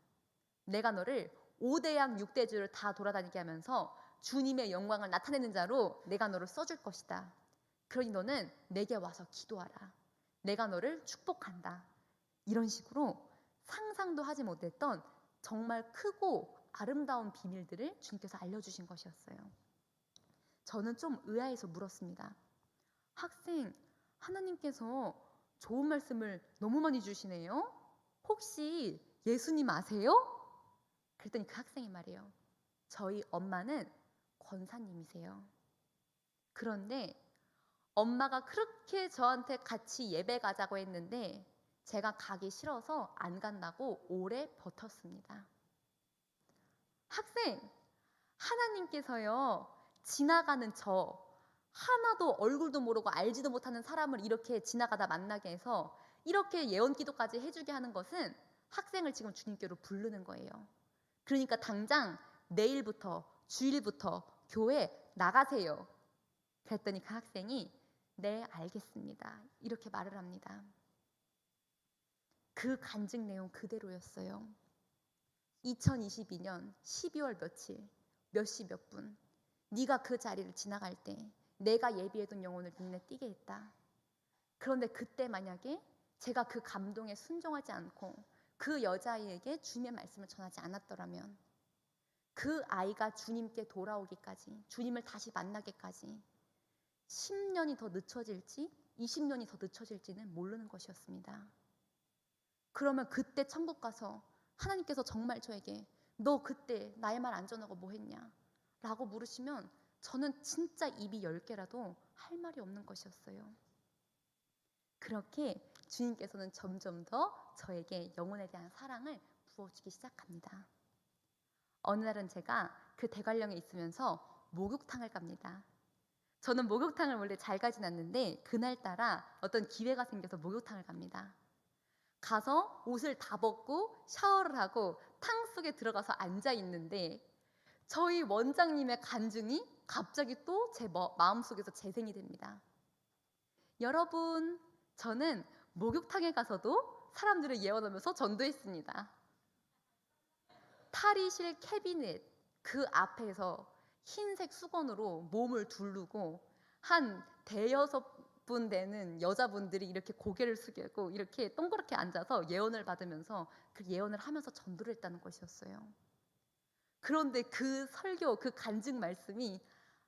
내가 너를 5대양 6대주를 다 돌아다니게 하면서 주님의 영광을 나타내는 자로 내가 너를 써줄 것이다. 그러니 너는 내게 와서 기도하라. 내가 너를 축복한다. 이런 식으로 상상도 하지 못했던 정말 크고 아름다운 비밀들을 주님께서 알려주신 것이었어요. 저는 좀 의아해서 물었습니다. 학생, 하나님께서 좋은 말씀을 너무 많이 주시네요. 혹시 예수님 아세요? 그랬더니 그 학생이 말해요. 저희 엄마는 권사님이세요. 그런데 엄마가 그렇게 저한테 같이 예배 가자고 했는데 제가 가기 싫어서 안 간다고 오래 버텼습니다. 학생, 하나님께서요, 지나가는 저 하나도 얼굴도 모르고 알지도 못하는 사람을 이렇게 지나가다 만나게 해서 이렇게 예언 기도까지 해주게 하는 것은 학생을 지금 주님께로 부르는 거예요. 그러니까 당장 내일부터 주일부터 교회 나가세요. 그랬더니 그 학생이 네, 알겠습니다. 이렇게 말을 합니다. 그 간증 내용 그대로였어요. 2022년 12월 며칠 몇 시 몇 분 네가 그 자리를 지나갈 때 내가 예비해둔 영혼을 눈에 띄게 했다. 그런데 그때 만약에 제가 그 감동에 순종하지 않고 그 여자아이에게 주님의 말씀을 전하지 않았더라면 그 아이가 주님께 돌아오기까지, 주님을 다시 만나기까지 10년이 더 늦춰질지 20년이 더 늦춰질지는 모르는 것이었습니다. 그러면 그때 천국 가서 하나님께서 정말 저에게 너 그때 나의 말 안 전하고 뭐 했냐? 라고 물으시면 저는 진짜 입이 10개라도 할 말이 없는 것이었어요. 그렇게 주님께서는 점점 더 저에게 영혼에 대한 사랑을 부어주기 시작합니다. 어느 날은 제가 그 대관령에 있으면서 목욕탕을 갑니다. 저는 목욕탕을 원래 잘 가진 않는데 그날따라 어떤 기회가 생겨서 목욕탕을 갑니다. 가서 옷을 다 벗고 샤워를 하고 탕 속에 들어가서 앉아 있는데 저희 원장님의 간증이 갑자기 또 제 마음속에서 재생이 됩니다. 여러분, 저는 목욕탕에 가서도 사람들을 예언하면서 전도했습니다. 탈의실 캐비넷 그 앞에서 흰색 수건으로 몸을 두르고 한 대여섯 분 되는 여자분들이 이렇게 고개를 숙이고 이렇게 동그랗게 앉아서 예언을 받으면서 그 예언을 하면서 전도를 했다는 것이었어요. 그런데 그 설교, 그 간증 말씀이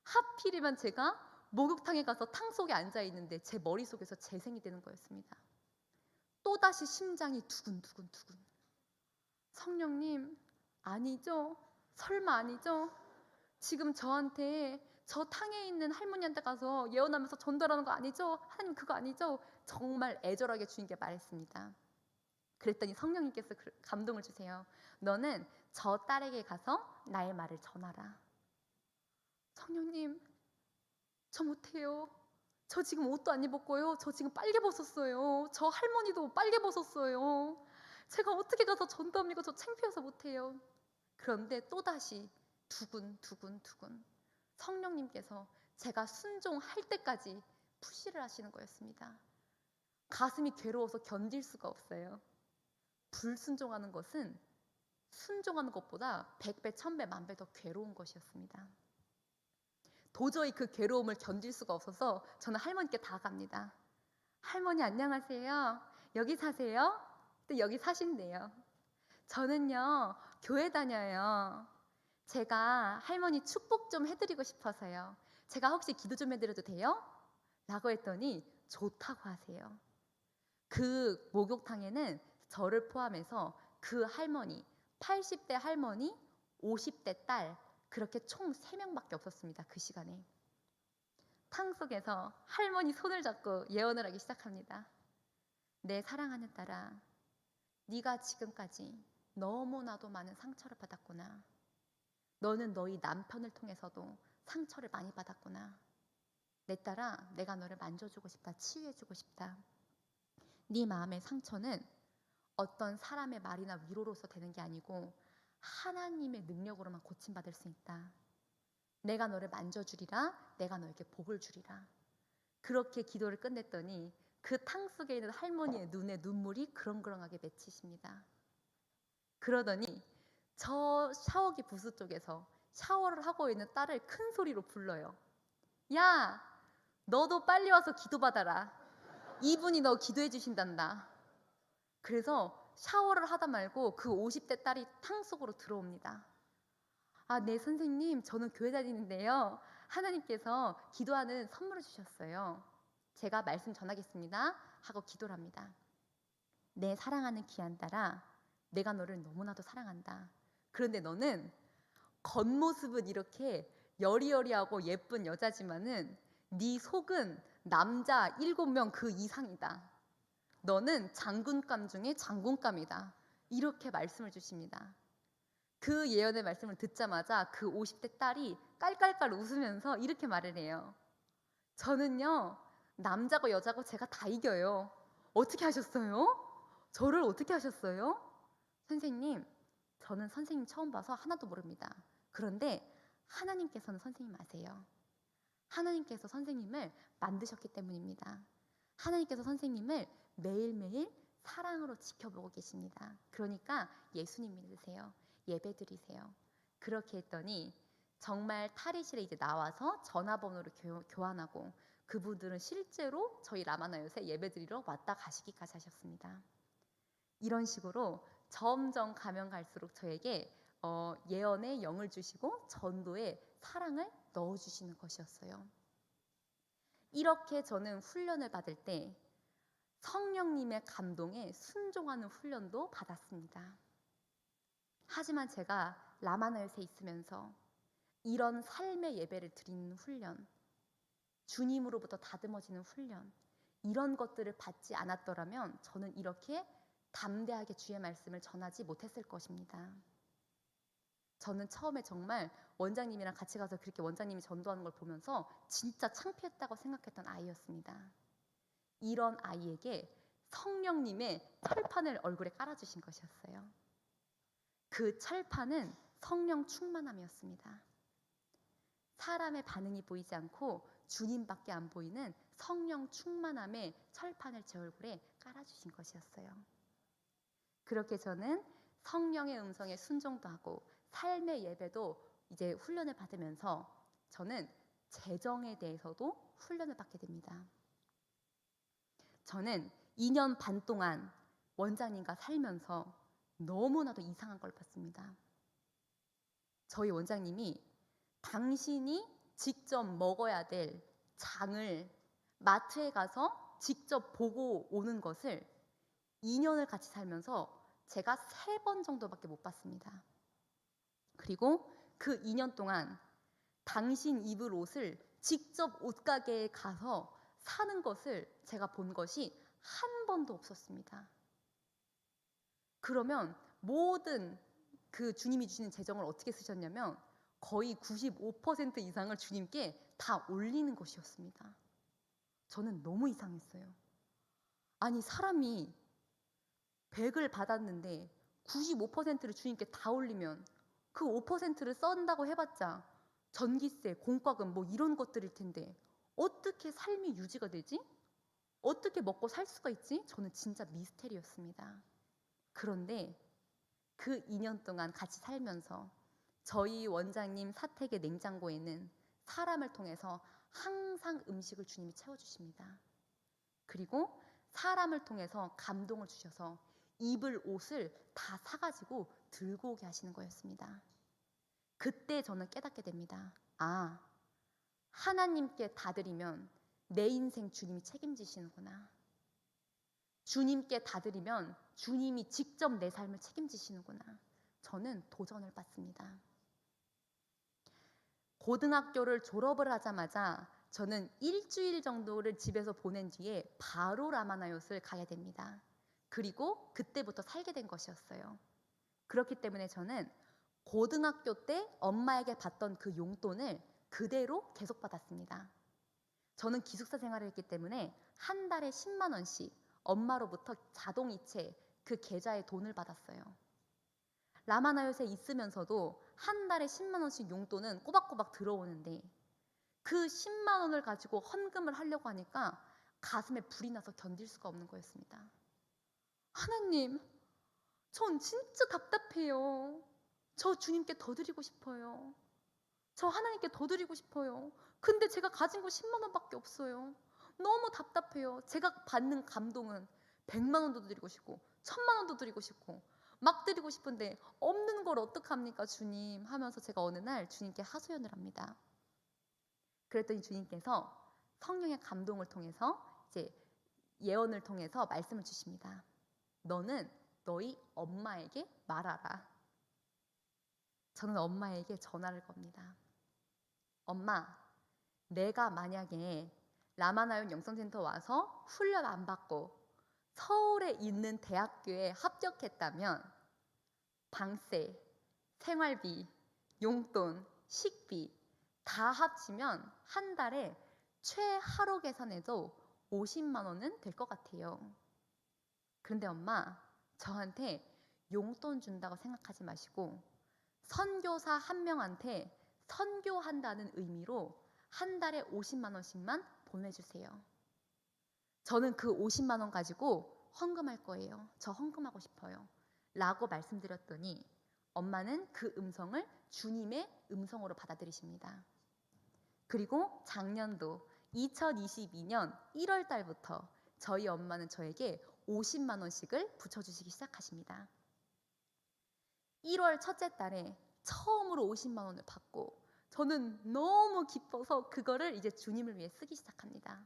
하필이면 제가 목욕탕에 가서 탕 속에 앉아 있는데 제 머릿속에서 재생이 되는 거였습니다. 또다시 심장이 두근두근두근. 성령님, 아니죠? 설마 아니죠? 지금 저한테 저 탕에 있는 할머니한테 가서 예언하면서 전도하는 거 아니죠? 하나님 그거 아니죠? 정말 애절하게 주님께 말했습니다. 그랬더니 성령님께서 감동을 주세요. 너는 저 딸에게 가서 나의 말을 전하라. 성령님, 저 못해요. 저 지금 옷도 안 입었고요. 저 지금 빨개 벗었어요. 저 할머니도 빨개 벗었어요. 제가 어떻게 가서 전도합니까? 저 창피해서 못해요. 그런데 또다시 두근두근 성령님께서 제가 순종할 때까지 푸시를 하시는 거였습니다. 가슴이 괴로워서 견딜 수가 없어요. 불순종하는 것은 순종하는 것보다 100배, 1000배, 1000배 더 괴로운 것이었습니다. 도저히 그 괴로움을 견딜 수가 없어서 저는 할머니께 다 갑니다. 할머니 안녕하세요. 여기 사세요? 또 여기 사신대요. 저는요 교회 다녀요. 제가 할머니 축복 좀 해드리고 싶어서요. 제가 혹시 기도 좀 해드려도 돼요? 라고 했더니 좋다고 하세요. 그 목욕탕에는 저를 포함해서 그 할머니, 80대 할머니, 50대 딸, 그렇게 총 3명밖에 없었습니다. 그 시간에. 탕 속에서 할머니 손을 잡고 예언을 하기 시작합니다. 내 사랑하는 딸아, 네가 지금까지 너무나도 많은 상처를 받았구나. 너는 너희 남편을 통해서도 상처를 많이 받았구나. 내 딸아, 내가 너를 만져주고 싶다. 치유해주고 싶다. 네 마음의 상처는 어떤 사람의 말이나 위로로서 되는 게 아니고 하나님의 능력으로만 고침받을 수 있다. 내가 너를 만져주리라. 내가 너에게 복을 주리라. 그렇게 기도를 끝냈더니 그 탕 속에 있는 할머니의 눈에 눈물이 그렁그렁하게 맺히십니다. 그러더니 저 샤워기 부스 쪽에서 샤워를 하고 있는 딸을 큰 소리로 불러요. 야, 너도 빨리 와서 기도받아라. 이분이 너 기도해 주신단다. 그래서 샤워를 하다 말고 그 50대 딸이 탕 속으로 들어옵니다. 아, 네 선생님, 저는 교회 다니는데요. 하나님께서 기도하는 선물을 주셨어요. 제가 말씀 전하겠습니다. 하고 기도를 합니다. 내 사랑하는 귀한 딸아, 내가 너를 너무나도 사랑한다. 그런데 너는 겉모습은 이렇게 여리여리하고 예쁜 여자지만은 네 속은 남자 7명 그 이상이다. 너는 장군감 중에 장군감이다. 이렇게 말씀을 주십니다. 그 예언의 말씀을 듣자마자 그 50대 딸이 깔깔깔 웃으면서 이렇게 말을 해요. 저는요, 남자고 여자고 제가 다 이겨요. 어떻게 하셨어요? 저를 어떻게 하셨어요? 선생님, 저는 선생님 처음 봐서 하나도 모릅니다. 그런데 하나님께서는 선생님 아세요. 하나님께서 선생님을 만드셨기 때문입니다. 하나님께서 선생님을 매일매일 사랑으로 지켜보고 계십니다. 그러니까 예수님 믿으세요. 예배 드리세요. 그렇게 했더니 정말 탈의실에 이제 나와서 전화번호를 교환하고 그분들은 실제로 저희 라마나요새 예배 드리러 왔다 가시기까지 하셨습니다. 이런 식으로 점점 가면 갈수록 저에게 예언의 영을 주시고 전도의 사랑을 넣어주시는 것이었어요. 이렇게 저는 훈련을 받을 때 성령님의 감동에 순종하는 훈련도 받았습니다. 하지만 제가 라마나요새 있으면서 이런 삶의 예배를 드리는 훈련, 주님으로부터 다듬어지는 훈련, 이런 것들을 받지 않았더라면 저는 이렇게 담대하게 주의 말씀을 전하지 못했을 것입니다. 저는 처음에 정말 원장님이랑 같이 가서 그렇게 원장님이 전도하는 걸 보면서 진짜 창피했다고 생각했던 아이였습니다. 이런 아이에게 성령님의 철판을 얼굴에 깔아주신 것이었어요. 그 철판은 성령 충만함이었습니다. 사람의 반응이 보이지 않고 주님밖에 안 보이는 성령 충만함의 철판을 제 얼굴에 깔아주신 것이었어요. 그렇게 저는 성령의 음성에 순종도 하고 삶의 예배도 이제 훈련을 받으면서 저는 재정에 대해서도 훈련을 받게 됩니다. 저는 2년 반 동안 원장님과 살면서 너무나도 이상한 걸 봤습니다. 저희 원장님이 당신이 직접 먹어야 될 장을 마트에 가서 직접 보고 오는 것을 2년을 같이 살면서 제가 3번 정도밖에 못 봤습니다. 그리고 그 2년 동안 당신 입을 옷을 직접 옷가게에 가서 사는 것을 제가 본 것이 한 번도 없었습니다. 그러면 모든 그 주님이 주시는 재정을 어떻게 쓰셨냐면 거의 95% 이상을 주님께 다 올리는 것이었습니다. 저는 너무 이상했어요. 아니 사람이 100을 받았는데 95%를 주님께 다 올리면 그 5%를 쓴다고 해봤자 전기세, 공과금 뭐 이런 것들일 텐데 어떻게 삶이 유지가 되지? 어떻게 먹고 살 수가 있지? 저는 진짜 미스테리였습니다. 그런데 그 2년 동안 같이 살면서 저희 원장님 사택의 냉장고에는 사람을 통해서 항상 음식을 주님이 채워주십니다. 그리고 사람을 통해서 감동을 주셔서 입을 옷을 다 사가지고 들고 오게 하시는 거였습니다. 그때 저는 깨닫게 됩니다. 아, 하나님께 다 드리면 내 인생 주님이 책임지시는구나. 주님께 다 드리면 주님이 직접 내 삶을 책임지시는구나. 저는 도전을 받습니다. 고등학교를 졸업을 하자마자 저는 일주일 정도를 집에서 보낸 뒤에 바로 라마나요스를 가게 됩니다. 그리고 그때부터 살게 된 것이었어요. 그렇기 때문에 저는 고등학교 때 엄마에게 받던 그 용돈을 그대로 계속 받았습니다. 저는 기숙사 생활을 했기 때문에 한 달에 10만 원씩 엄마로부터 자동이체 그 계좌에 돈을 받았어요. 라마나요스에 있으면서도 한 달에 10만 원씩 용돈은 꼬박꼬박 들어오는데 그 10만 원을 가지고 헌금을 하려고 하니까 가슴에 불이 나서 견딜 수가 없는 거였습니다. 하나님, 전 진짜 답답해요. 저 주님께 더 드리고 싶어요. 저 하나님께 더 드리고 싶어요. 근데 제가 가진 거 10만 원밖에 없어요. 너무 답답해요. 제가 받는 감동은 100만 원도 드리고 싶고 1000만 원도 드리고 싶고 막 드리고 싶은데 없는 걸 어떡합니까 주님 하면서 제가 어느 날 주님께 하소연을 합니다. 그랬더니 주님께서 성령의 감동을 통해서 이제 예언을 통해서 말씀을 주십니다. 너는 너희 엄마에게 말하라. 저는 엄마에게 전화를 겁니다. 엄마, 내가 만약에 라마나요 영성센터 와서 훈련 안 받고 서울에 있는 대학교에 합격했다면 방세, 생활비, 용돈, 식비 다 합치면 한 달에 최하로 계산해도 50만 원은 될 것 같아요. 그런데 엄마, 저한테 용돈 준다고 생각하지 마시고 선교사 한 명한테 선교한다는 의미로 한 달에 50만 원씩만 보내주세요. 저는 그 50만 원 가지고 헌금할 거예요. 저 헌금하고 싶어요. 라고 말씀드렸더니 엄마는 그 음성을 주님의 음성으로 받아들이십니다. 그리고 작년도 2022년 1월 달부터 저희 엄마는 저에게 50만 원씩을 붙여주시기 시작하십니다. 1월 첫째 달에 처음으로 50만 원을 받고 저는 너무 기뻐서 그거를 이제 주님을 위해 쓰기 시작합니다.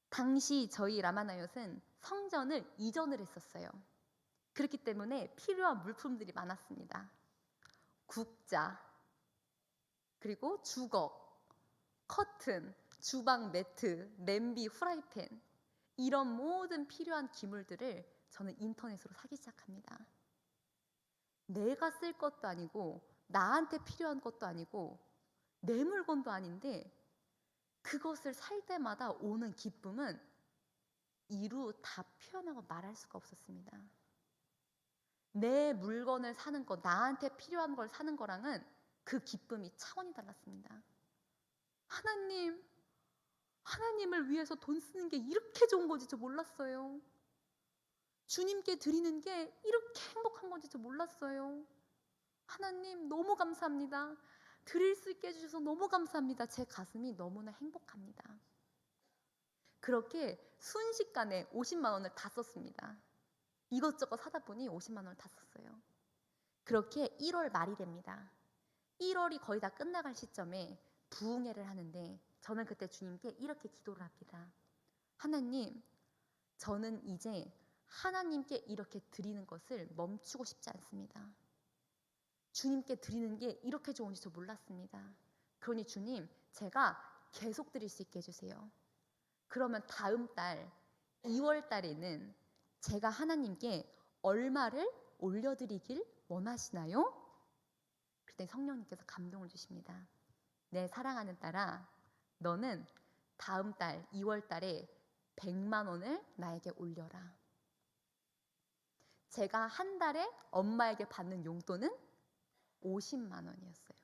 당시 저희 라마나요스는 성전을 이전을 했었어요. 그렇기 때문에 필요한 물품들이 많았습니다. 국자, 그리고 주걱, 커튼, 주방 매트, 냄비, 후라이팬 이런 모든 필요한 기물들을 저는 인터넷으로 사기 시작합니다. 내가 쓸 것도 아니고 나한테 필요한 것도 아니고 내 물건도 아닌데 그것을 살 때마다 오는 기쁨은 이루 다 표현하고 말할 수가 없었습니다. 내 물건을 사는 것, 나한테 필요한 걸 사는 거랑은 그 기쁨이 차원이 달랐습니다. 하나님을 위해서 돈 쓰는 게 이렇게 좋은 건지 저 몰랐어요. 주님께 드리는 게 이렇게 행복한 건지 저 몰랐어요. 하나님 너무 감사합니다. 드릴 수 있게 해주셔서 너무 감사합니다. 제 가슴이 너무나 행복합니다. 그렇게 순식간에 50만 원을 다 썼습니다. 이것저것 사다 보니 50만 원을 다 썼어요. 그렇게 1월 말이 됩니다. 1월이 거의 다 끝나갈 시점에 부흥회를 하는데 저는 그때 주님께 이렇게 기도를 합니다. 하나님, 저는 이제 하나님께 이렇게 드리는 것을 멈추고 싶지 않습니다. 주님께 드리는 게 이렇게 좋은지 저 몰랐습니다. 그러니 주님, 제가 계속 드릴 수 있게 해주세요. 그러면 다음 달 2월 달에는 제가 하나님께 얼마를 올려드리길 원하시나요? 그때 성령님께서 감동을 주십니다. 내 사랑하는 딸아, 너는 다음 달 2월 달에 100만 원을 나에게 올려라. 제가 한 달에 엄마에게 받는 용돈은 50만 원이었어요.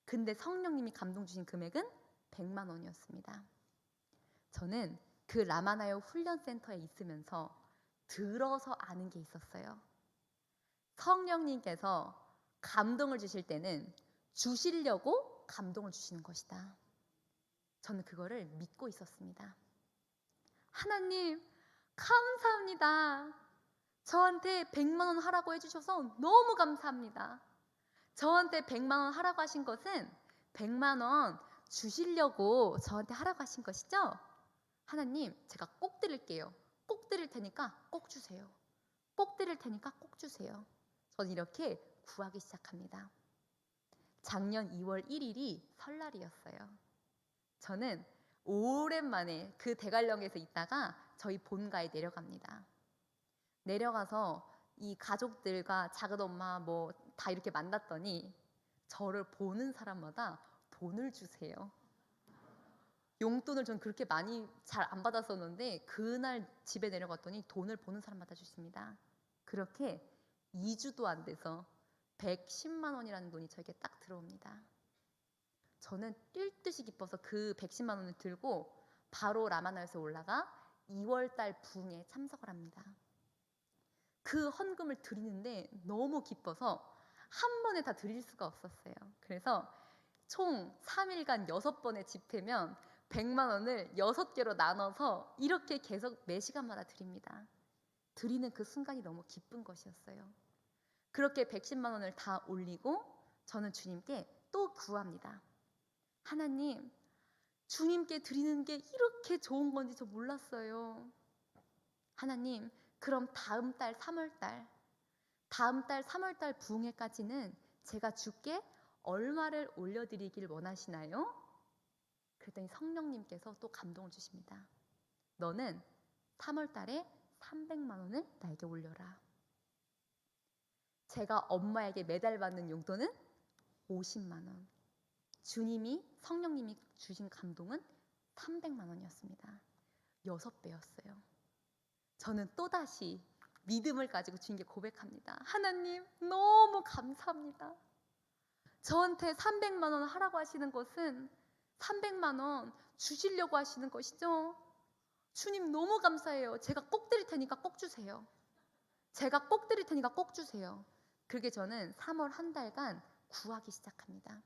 근데 성령님이 감동 주신 금액은 100만 원이었습니다. 저는 그 라마나요 훈련센터에 있으면서 들어서 아는 게 있었어요. 성령님께서 감동을 주실 때는 주시려고 감동을 주시는 것이다. 저는 그거를 믿고 있었습니다. 하나님, 감사합니다. 저한테 100만 원 하라고 해주셔서 너무 감사합니다. 저한테 100만 원 하라고 하신 것은 100만 원 주시려고 저한테 하라고 하신 것이죠? 하나님, 제가 꼭 드릴게요. 꼭 드릴 테니까 꼭 주세요. 꼭 드릴 테니까 꼭 주세요. 저는 이렇게 구하기 시작합니다. 작년 2월 1일이 설날이었어요. 저는 오랜만에 그 대관령에서 있다가 저희 본가에 내려갑니다. 내려가서 이 가족들과 작은엄마 뭐 다 이렇게 만났더니 저를 보는 사람마다 돈을 주세요. 용돈을 전 그렇게 많이 잘 안 받았었는데 그날 집에 내려갔더니 돈을 보는 사람마다 주십니다. 그렇게 2주도 안 돼서 110만 원이라는 돈이 저에게 딱 들어옵니다. 저는 뛸 듯이 기뻐서 그 110만 원을 들고 바로 라마나에서 올라가 2월 달 부흥에 참석을 합니다. 그 헌금을 드리는데 너무 기뻐서 한 번에 다 드릴 수가 없었어요. 그래서 총 3일간 6번의 집회면 100만 원을 6개로 나눠서 이렇게 계속 매 시간마다 드립니다. 드리는 그 순간이 너무 기쁜 것이었어요. 그렇게 110만 원을 다 올리고 저는 주님께 또 구합니다. 하나님, 주님께 드리는 게 이렇게 좋은 건지 저 몰랐어요. 하나님, 그럼 다음 달 3월 달 부흥회까지는 제가 주께 얼마를 올려드리길 원하시나요? 그랬더니 성령님께서 또 감동을 주십니다. 너는 3월 달에 300만 원을 나에게 올려라. 제가 엄마에게 매달 받는 용돈은 50만 원. 주님이, 성령님이 주신 감동은 300만 원이었습니다. 6배였어요. 저는 또다시 믿음을 가지고 주님께 고백합니다. 하나님, 너무 감사합니다. 저한테 300만 원 하라고 하시는 것은 300만 원 주시려고 하시는 것이죠? 주님 너무 감사해요. 제가 꼭 드릴 테니까 꼭 주세요. 제가 꼭 드릴 테니까 꼭 주세요. 그렇게 저는 3월 한 달간 구하기 시작합니다.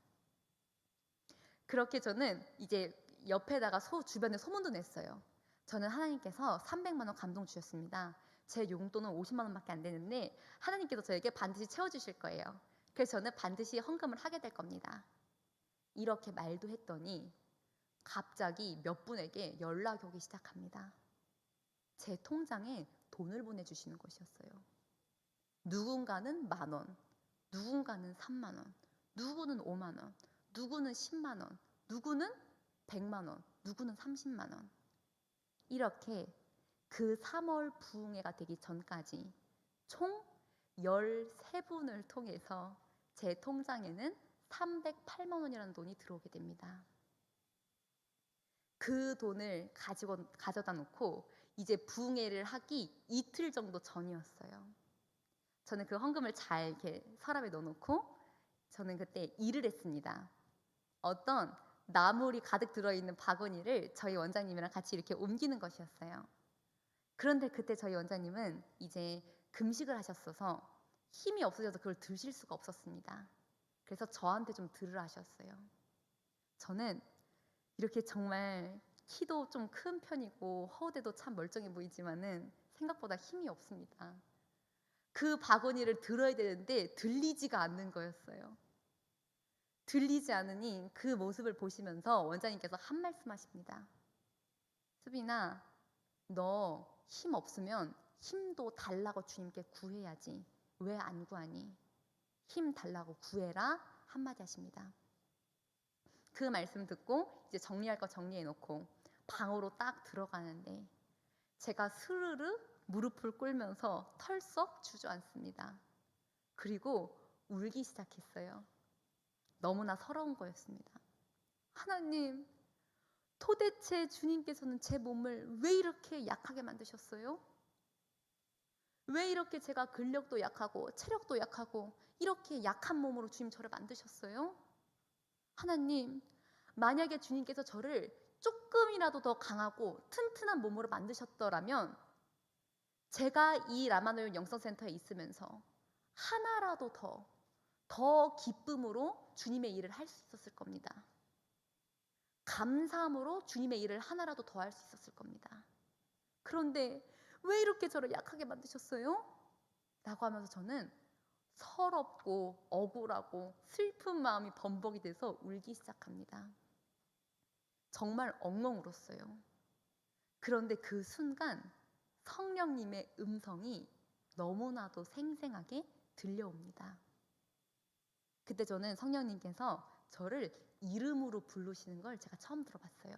그렇게 저는 이제 옆에다가 주변에 소문도 냈어요. 저는 하나님께서 300만 원 감동 주셨습니다. 제 용돈은 50만 원밖에 안 되는데 하나님께서 저에게 반드시 채워주실 거예요. 그래서 저는 반드시 헌금을 하게 될 겁니다. 이렇게 말도 했더니 갑자기 몇 분에게 연락이 오기 시작합니다. 제 통장에 돈을 보내주시는 것이었어요. 누군가는 10,000원, 누군가는 30,000원, 누구는 50,000원, 누구는 10만 원, 누구는 100만 원, 누구는 30만 원. 이렇게 그 3월 부흥회가 되기 전까지 총 13분을 통해서 제 통장에는 308만 원이라는 돈이 들어오게 됩니다. 그 돈을 가져다 놓고 이제 부흥회를 하기 이틀 정도 전이었어요. 저는 그 헌금을 잘 이렇게 서랍에 넣어놓고 저는 그때 일을 했습니다. 어떤 나물이 가득 들어있는 바구니를 저희 원장님이랑 같이 이렇게 옮기는 것이었어요. 그런데 그때 저희 원장님은 이제 금식을 하셨어서 힘이 없어져서 그걸 드실 수가 없었습니다. 그래서 저한테 좀 들으라 하셨어요. 저는 이렇게 정말 키도 좀 큰 편이고 허우대도 참 멀쩡해 보이지만은 생각보다 힘이 없습니다. 그 바구니를 들어야 되는데 들리지가 않는 거였어요. 들리지 않으니 그 모습을 보시면서 원장님께서 한 말씀 하십니다. 수빈아, 너 힘 없으면 힘도 달라고 주님께 구해야지. 왜 안 구하니? 힘 달라고 구해라 한마디 하십니다. 그 말씀 듣고 이제 정리할 거 정리해 놓고 방으로 딱 들어가는데 제가 스르르 무릎을 꿇으면서 털썩 주저앉습니다. 그리고 울기 시작했어요. 너무나 서러운 거였습니다. 하나님, 도대체 주님께서는 제 몸을 왜 이렇게 약하게 만드셨어요? 왜 이렇게 제가 근력도 약하고 체력도 약하고 이렇게 약한 몸으로 주님 저를 만드셨어요? 하나님, 만약에 주님께서 저를 조금이라도 더 강하고 튼튼한 몸으로 만드셨더라면 제가 이 라마노용 영성센터에 있으면서 하나라도 더 기쁨으로 주님의 일을 할 수 있었을 겁니다. 감사함으로 주님의 일을 하나라도 더 할 수 있었을 겁니다. 그런데 왜 이렇게 저를 약하게 만드셨어요? 라고 하면서 저는 서럽고 억울하고 슬픈 마음이 범벅이 돼서 울기 시작합니다. 정말 엉엉 울었어요. 그런데 그 순간 성령님의 음성이 너무나도 생생하게 들려옵니다. 그때 저는 성령님께서 저를 이름으로 부르시는 걸 제가 처음 들어봤어요.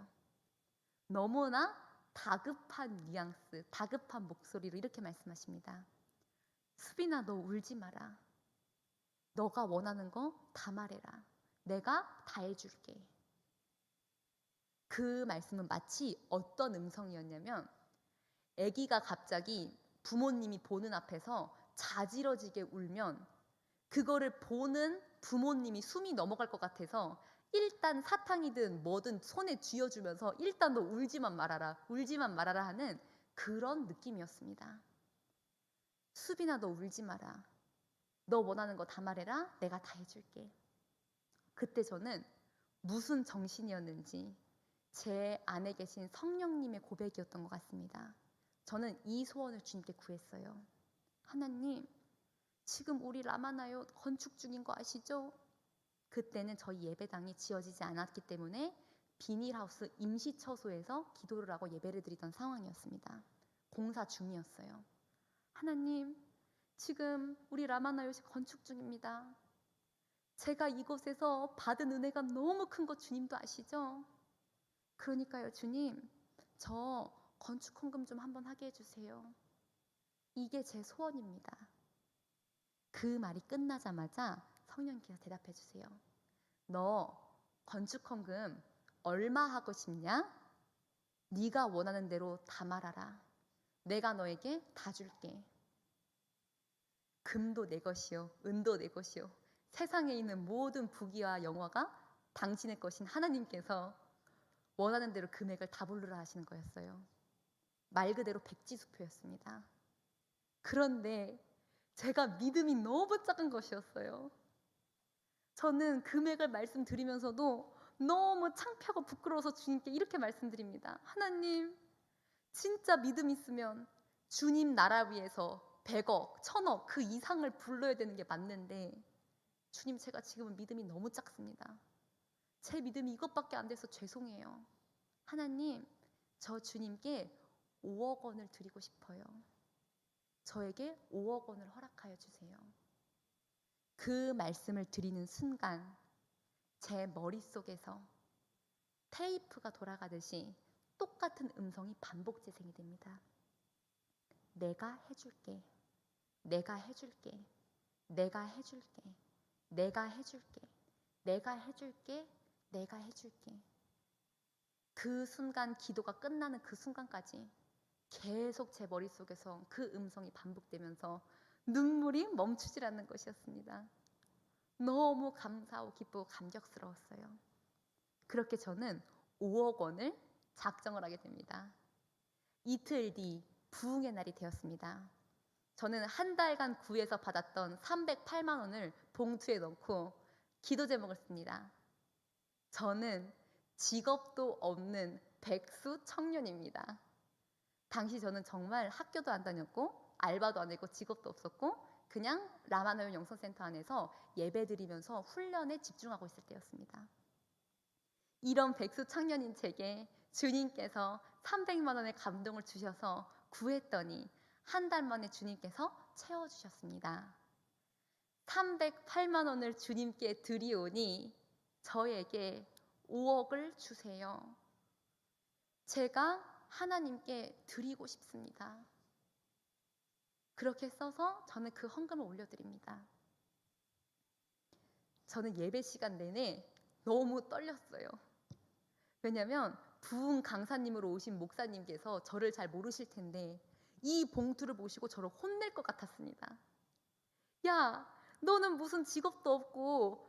너무나 다급한 뉘앙스, 다급한 목소리로 이렇게 말씀하십니다. 수빈아, 너 울지 마라. 너가 원하는 거 다 말해라. 내가 다 해줄게. 그 말씀은 마치 어떤 음성이었냐면 아기가 갑자기 부모님이 보는 앞에서 자지러지게 울면 그거를 보는 부모님이 숨이 넘어갈 것 같아서 일단 사탕이든 뭐든 손에 쥐어주면서 일단 너 울지만 말아라, 울지만 말아라 하는 그런 느낌이었습니다. 수빈아, 너 울지 마라. 너 원하는 거 다 말해라. 내가 다 해줄게. 그때 저는 무슨 정신이었는지 제 안에 계신 성령님의 고백이었던 것 같습니다. 저는 이 소원을 주님께 구했어요. 하나님, 지금 우리 라마나요 건축 중인 거 아시죠? 그때는 저희 예배당이 지어지지 않았기 때문에 비닐하우스 임시처소에서 기도를 하고 예배를 드리던 상황이었습니다. 공사 중이었어요. 하나님, 지금 우리 라마나요시 건축 중입니다. 제가 이곳에서 받은 은혜가 너무 큰 거 주님도 아시죠? 그러니까요, 주님, 저 건축 헌금 좀 한번 하게 해주세요. 이게 제 소원입니다. 그 말이 끝나자마자 성령님께서 대답해 주세요. 너 건축 헌금 얼마 하고 싶냐? 네가 원하는 대로 다 말하라. 내가 너에게 다 줄게. 금도 내 것이요, 은도 내 것이요. 세상에 있는 모든 부귀와 영화가 당신의 것인 하나님께서 원하는 대로 금액을 다 부르라 하시는 거였어요. 말 그대로 백지수표였습니다. 그런데 제가 믿음이 너무 작은 것이었어요. 저는 금액을 말씀드리면서도 너무 창피하고 부끄러워서 주님께 이렇게 말씀드립니다. 하나님, 진짜 믿음 있으면 주님 나라 위해서 100억, 1000억 그 이상을 불러야 되는 게 맞는데 주님, 제가 지금은 믿음이 너무 작습니다. 제 믿음이 이것밖에 안 돼서 죄송해요. 하나님, 저 주님께 5억 원을 드리고 싶어요. 저에게 5억 원을 허락하여 주세요. 그 말씀을 드리는 순간 제 머릿속에서 테이프가 돌아가듯이 똑같은 음성이 반복 재생이 됩니다. 내가 해줄게. 내가 해줄게. 내가 해줄게. 내가 해줄게. 내가 해줄게. 내가 해줄게. 그 순간, 기도가 끝나는 그 순간까지 계속 제 머릿속에서 그 음성이 반복되면서 눈물이 멈추질 않는 것이었습니다. 너무 감사하고 기쁘고 감격스러웠어요. 그렇게 저는 5억 원을 작정을 하게 됩니다. 이틀 뒤 부흥의 날이 되었습니다. 저는 한 달간 구에서 받았던 308만 원을 봉투에 넣고 기도 제목을 씁니다. 저는 직업도 없는 백수 청년입니다. 당시 저는 정말 학교도 안 다녔고 알바도 안 했고 직업도 없었고 그냥 라마노용 영성센터 안에서 예배드리면서 훈련에 집중하고 있을 때였습니다. 이런 백수 청년인 제게 주님께서 300만 원의 감동을 주셔서 구했더니 한 달 만에 주님께서 채워주셨습니다. 308만 원을 주님께 드리오니 저에게 5억을 주세요. 제가 하나님께 드리고 싶습니다. 그렇게 써서 저는 그 헌금을 올려드립니다. 저는 예배 시간 내내 너무 떨렸어요. 왜냐면 부흥 강사님으로 오신 목사님께서 저를 잘 모르실 텐데 이 봉투를 보시고 저를 혼낼 것 같았습니다. 야, 너는 무슨 직업도 없고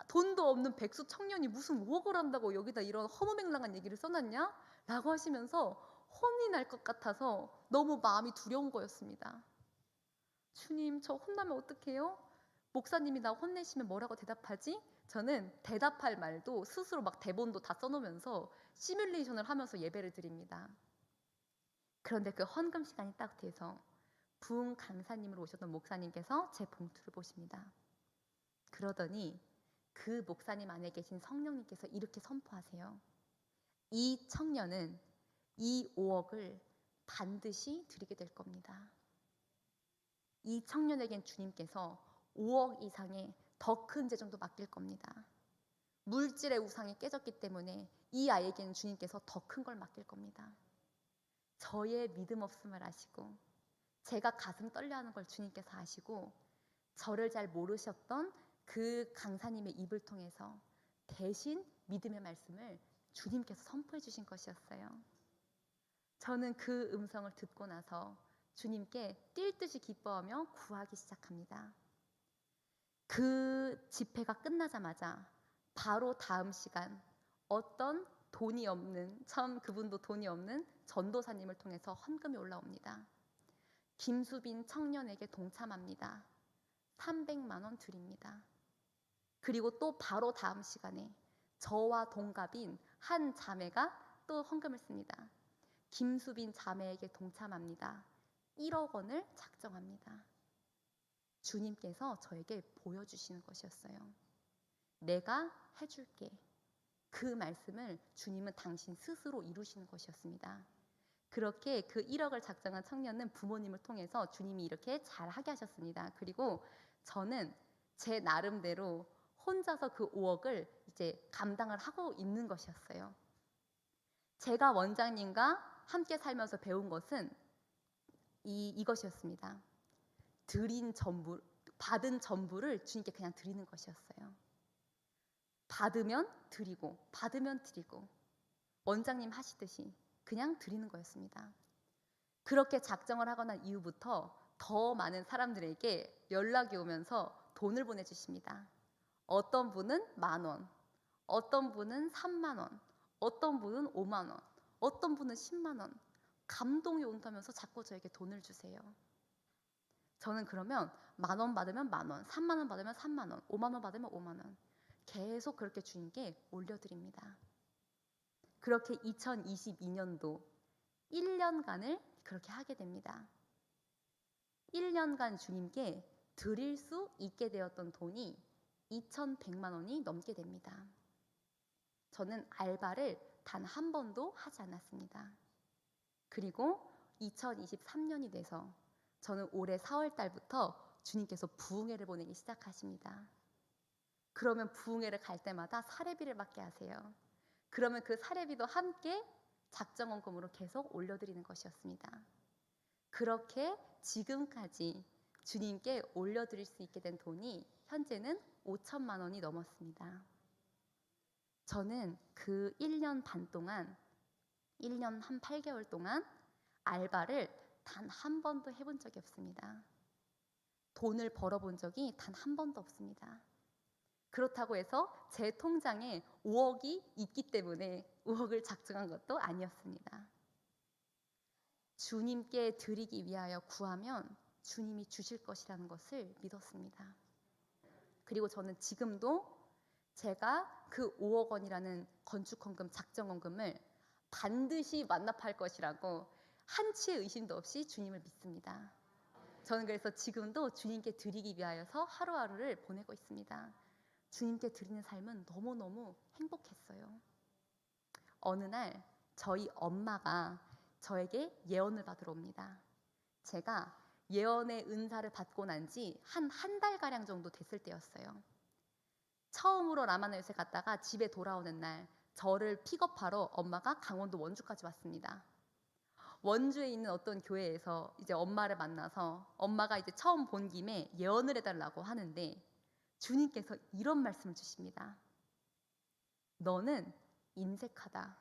돈도 없는 백수 청년이 무슨 5억을 한다고 여기다 이런 허무맹랑한 얘기를 써놨냐? 라고 하시면서 혼이 날 것 같아서 너무 마음이 두려운 거였습니다. 주님, 저 혼나면 어떡해요? 목사님이 나 혼내시면 뭐라고 대답하지? 저는 대답할 말도 스스로 막 대본도 다 써놓으면서 시뮬레이션을 하면서 예배를 드립니다. 그런데 그 헌금 시간이 딱 돼서 부흥 강사님으로 오셨던 목사님께서 제 봉투를 보십니다. 그러더니 그 목사님 안에 계신 성령님께서 이렇게 선포하세요. 이 청년은 이 5억을 반드시 드리게 될 겁니다. 이 청년에겐 주님께서 5억 이상의 더 큰 재정도 맡길 겁니다. 물질의 우상이 깨졌기 때문에 이 아이에게는 주님께서 더 큰 걸 맡길 겁니다. 저의 믿음 없음을 아시고 제가 가슴 떨려하는 걸 주님께서 아시고 저를 잘 모르셨던 그 강사님의 입을 통해서 대신 믿음의 말씀을 주님께서 선포해 주신 것이었어요. 저는 그 음성을 듣고 나서 주님께 뛸 듯이 기뻐하며 구하기 시작합니다. 그 집회가 끝나자마자 바로 다음 시간 어떤 돈이 없는, 참 그분도 돈이 없는 전도사님을 통해서 헌금이 올라옵니다. 김수빈 청년에게 동참합니다. 300만 원 드립니다. 그리고 또 바로 다음 시간에 저와 동갑인 한 자매가 또 헌금을 씁니다. 김수빈 자매에게 동참합니다. 1억 원을 작정합니다. 주님께서 저에게 보여주시는 것이었어요. 내가 해줄게. 그 말씀을 주님은 당신 스스로 이루시는 것이었습니다. 그렇게 그 1억을 작정한 청년은 부모님을 통해서 주님이 이렇게 잘하게 하셨습니다. 그리고 저는 제 나름대로 혼자서 그 5억을 이제 감당을 하고 있는 것이었어요. 제가 원장님과 함께 살면서 배운 것은 이것이었습니다. 받은 전부를 주님께 그냥 드리는 것이었어요. 받으면 드리고, 받으면 드리고, 원장님 하시듯이 그냥 드리는 거였습니다. 그렇게 작정을 하고 난 이후부터 더 많은 사람들에게 연락이 오면서 돈을 보내주십니다. 어떤 분은 10,000원, 어떤 분은 30,000원, 어떤 분은 50,000원, 어떤 분은 100,000원. 감동이 온다면서 자꾸 저에게 돈을 주세요. 저는 그러면 10,000원 받으면 10,000원, 30,000원 받으면 30,000원, 50,000원 받으면 50,000원. 계속 그렇게 주님께 올려드립니다. 그렇게 2022년도 1년간을 그렇게 하게 됩니다. 1년간 주님께 드릴 수 있게 되었던 돈이 2,100만 원이 넘게 됩니다. 저는 알바를 단 한 번도 하지 않았습니다. 그리고 2023년이 돼서 저는 올해 4월 달부터 주님께서 부흥회를 보내기 시작하십니다. 그러면 부흥회를 갈 때마다 사례비를 받게 하세요. 그러면 그 사례비도 함께 작정원금으로 계속 올려드리는 것이었습니다. 그렇게 지금까지 주님께 올려드릴 수 있게 된 돈이 현재는 5천만 원이 넘었습니다. 저는 그 1년 반 동안, 1년 한 8개월 동안 알바를 단 한 번도 해본 적이 없습니다. 돈을 벌어본 적이 단 한 번도 없습니다. 그렇다고 해서 제 통장에 5억이 있기 때문에 5억을 작정한 것도 아니었습니다. 주님께 드리기 위하여 구하면 주님이 주실 것이라는 것을 믿었습니다. 그리고 저는 지금도 제가 그 5억 원이라는 건축헌금, 작정헌금을 반드시 완납할 것이라고 한치의 의심도 없이 주님을 믿습니다. 저는 그래서 지금도 주님께 드리기 위하여서 하루하루를 보내고 있습니다. 주님께 드리는 삶은 너무너무 행복했어요. 어느 날 저희 엄마가 저에게 예언을 받으러 옵니다. 제가 예언의 은사를 받고 난 지 한 달가량 정도 됐을 때였어요. 처음으로 라마나요새 갔다가 집에 돌아오는 날 저를 픽업하러 엄마가 강원도 원주까지 왔습니다. 원주에 있는 어떤 교회에서 이제 엄마를 만나서 엄마가 이제 처음 본 김에 예언을 해달라고 하는데 주님께서 이런 말씀을 주십니다. 너는 인색하다.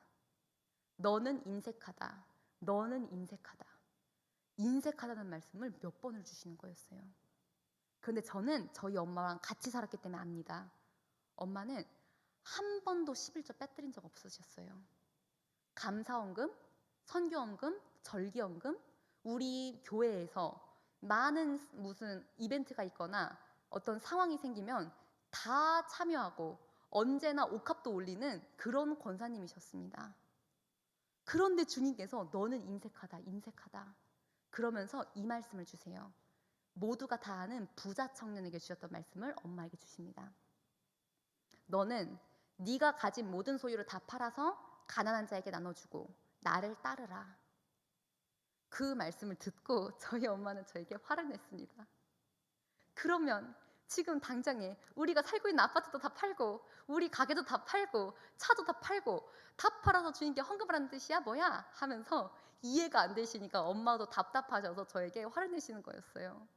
너는 인색하다. 너는 인색하다. 인색하다는 말씀을 몇 번을 주시는 거였어요. 그런데 저는 저희 엄마랑 같이 살았기 때문에 압니다. 엄마는 한 번도 11조 빼뜨린 적 없으셨어요. 감사원금, 선교원금, 절기원금, 우리 교회에서 많은 무슨 이벤트가 있거나 어떤 상황이 생기면 다 참여하고 언제나 옥합도 올리는 그런 권사님이셨습니다. 그런데 주님께서 너는 인색하다, 인색하다 그러면서 이 말씀을 주세요. 모두가 다 아는 부자 청년에게 주셨던 말씀을 엄마에게 주십니다. 너는 네가 가진 모든 소유를 다 팔아서 가난한 자에게 나눠주고 나를 따르라. 그 말씀을 듣고 저희 엄마는 저에게 화를 냈습니다. 그러면 지금 당장에 우리가 살고 있는 아파트도 다 팔고 우리 가게도 다 팔고 차도 다 팔고 다 팔아서 주님께 헌금을 하는 뜻이야 뭐야? 하면서 이해가 안 되시니까 엄마도 답답하셔서 저에게 화를 내시는 거였어요.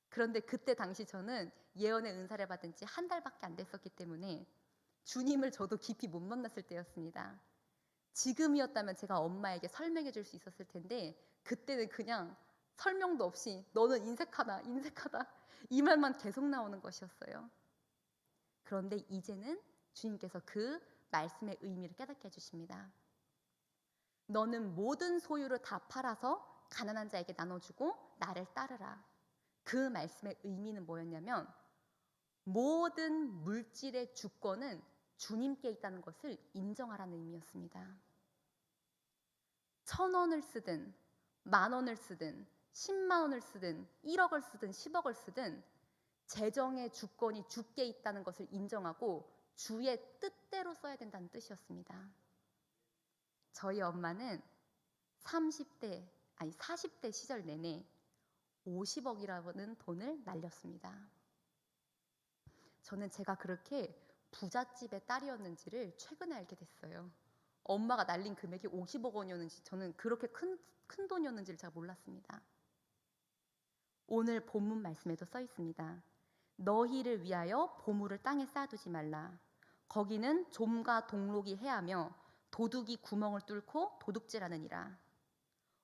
그런데 그때 당시 저는 예언의 은사를 받은 지 한 달밖에 안 됐었기 때문에 주님을 저도 깊이 못 만났을 때였습니다. 지금이었다면 제가 엄마에게 설명해 줄 수 있었을 텐데 그때는 그냥 설명도 없이 너는 인색하다, 인색하다 이 말만 계속 나오는 것이었어요. 그런데 이제는 주님께서 그 말씀의 의미를 깨닫게 해주십니다. 너는 모든 소유를 다 팔아서 가난한 자에게 나눠주고 나를 따르라. 그 말씀의 의미는 뭐였냐면 모든 물질의 주권은 주님께 있다는 것을 인정하라는 의미였습니다. 1,000원을 쓰든 10,000원을 쓰든 10만 원을 쓰든 1억을 쓰든 10억을 쓰든 재정의 주권이 주께 있다는 것을 인정하고 주의 뜻대로 써야 된다는 뜻이었습니다. 저희 엄마는 40대 시절 내내 50억이라는 돈을 날렸습니다. 저는 제가 그렇게 부잣집의 딸이었는지를 최근에 알게 됐어요. 엄마가 날린 금액이 50억 원이었는지 저는 그렇게 큰 돈이었는지를 제가 몰랐습니다. 오늘 본문 말씀에도 써 있습니다. 너희를 위하여 보물을 땅에 쌓아두지 말라. 거기는 좀과 동록이 해하며 도둑이 구멍을 뚫고 도둑질하느니라.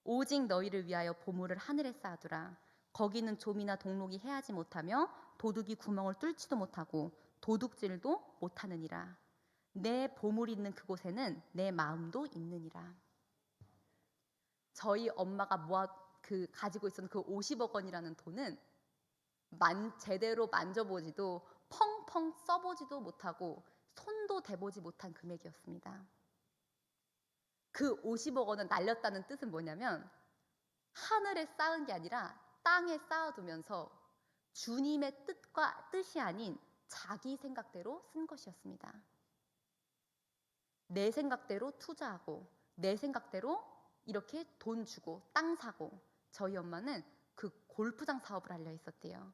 오직 너희를 위하여 보물을 하늘에 쌓아두라. 거기는 좀이나 동록이 해하지 못하며 도둑이 구멍을 뚫지도 못하고 도둑질도 못하느니라. 내 보물이 있는 그곳에는 내 마음도 있느니라. 저희 엄마가 가지고 있었던 그 50억 원이라는 돈은 제대로 만져보지도 펑펑 써보지도 못하고 손도 대보지 못한 금액이었습니다. 그 50억 원은 날렸다는 뜻은 뭐냐면 하늘에 쌓은 게 아니라 땅에 쌓아두면서 주님의 뜻이 아닌 자기 생각대로 쓴 것이었습니다. 내 생각대로 투자하고 내 생각대로 이렇게 돈 주고 땅 사고 저희 엄마는 그 골프장 사업을 하려 했었대요.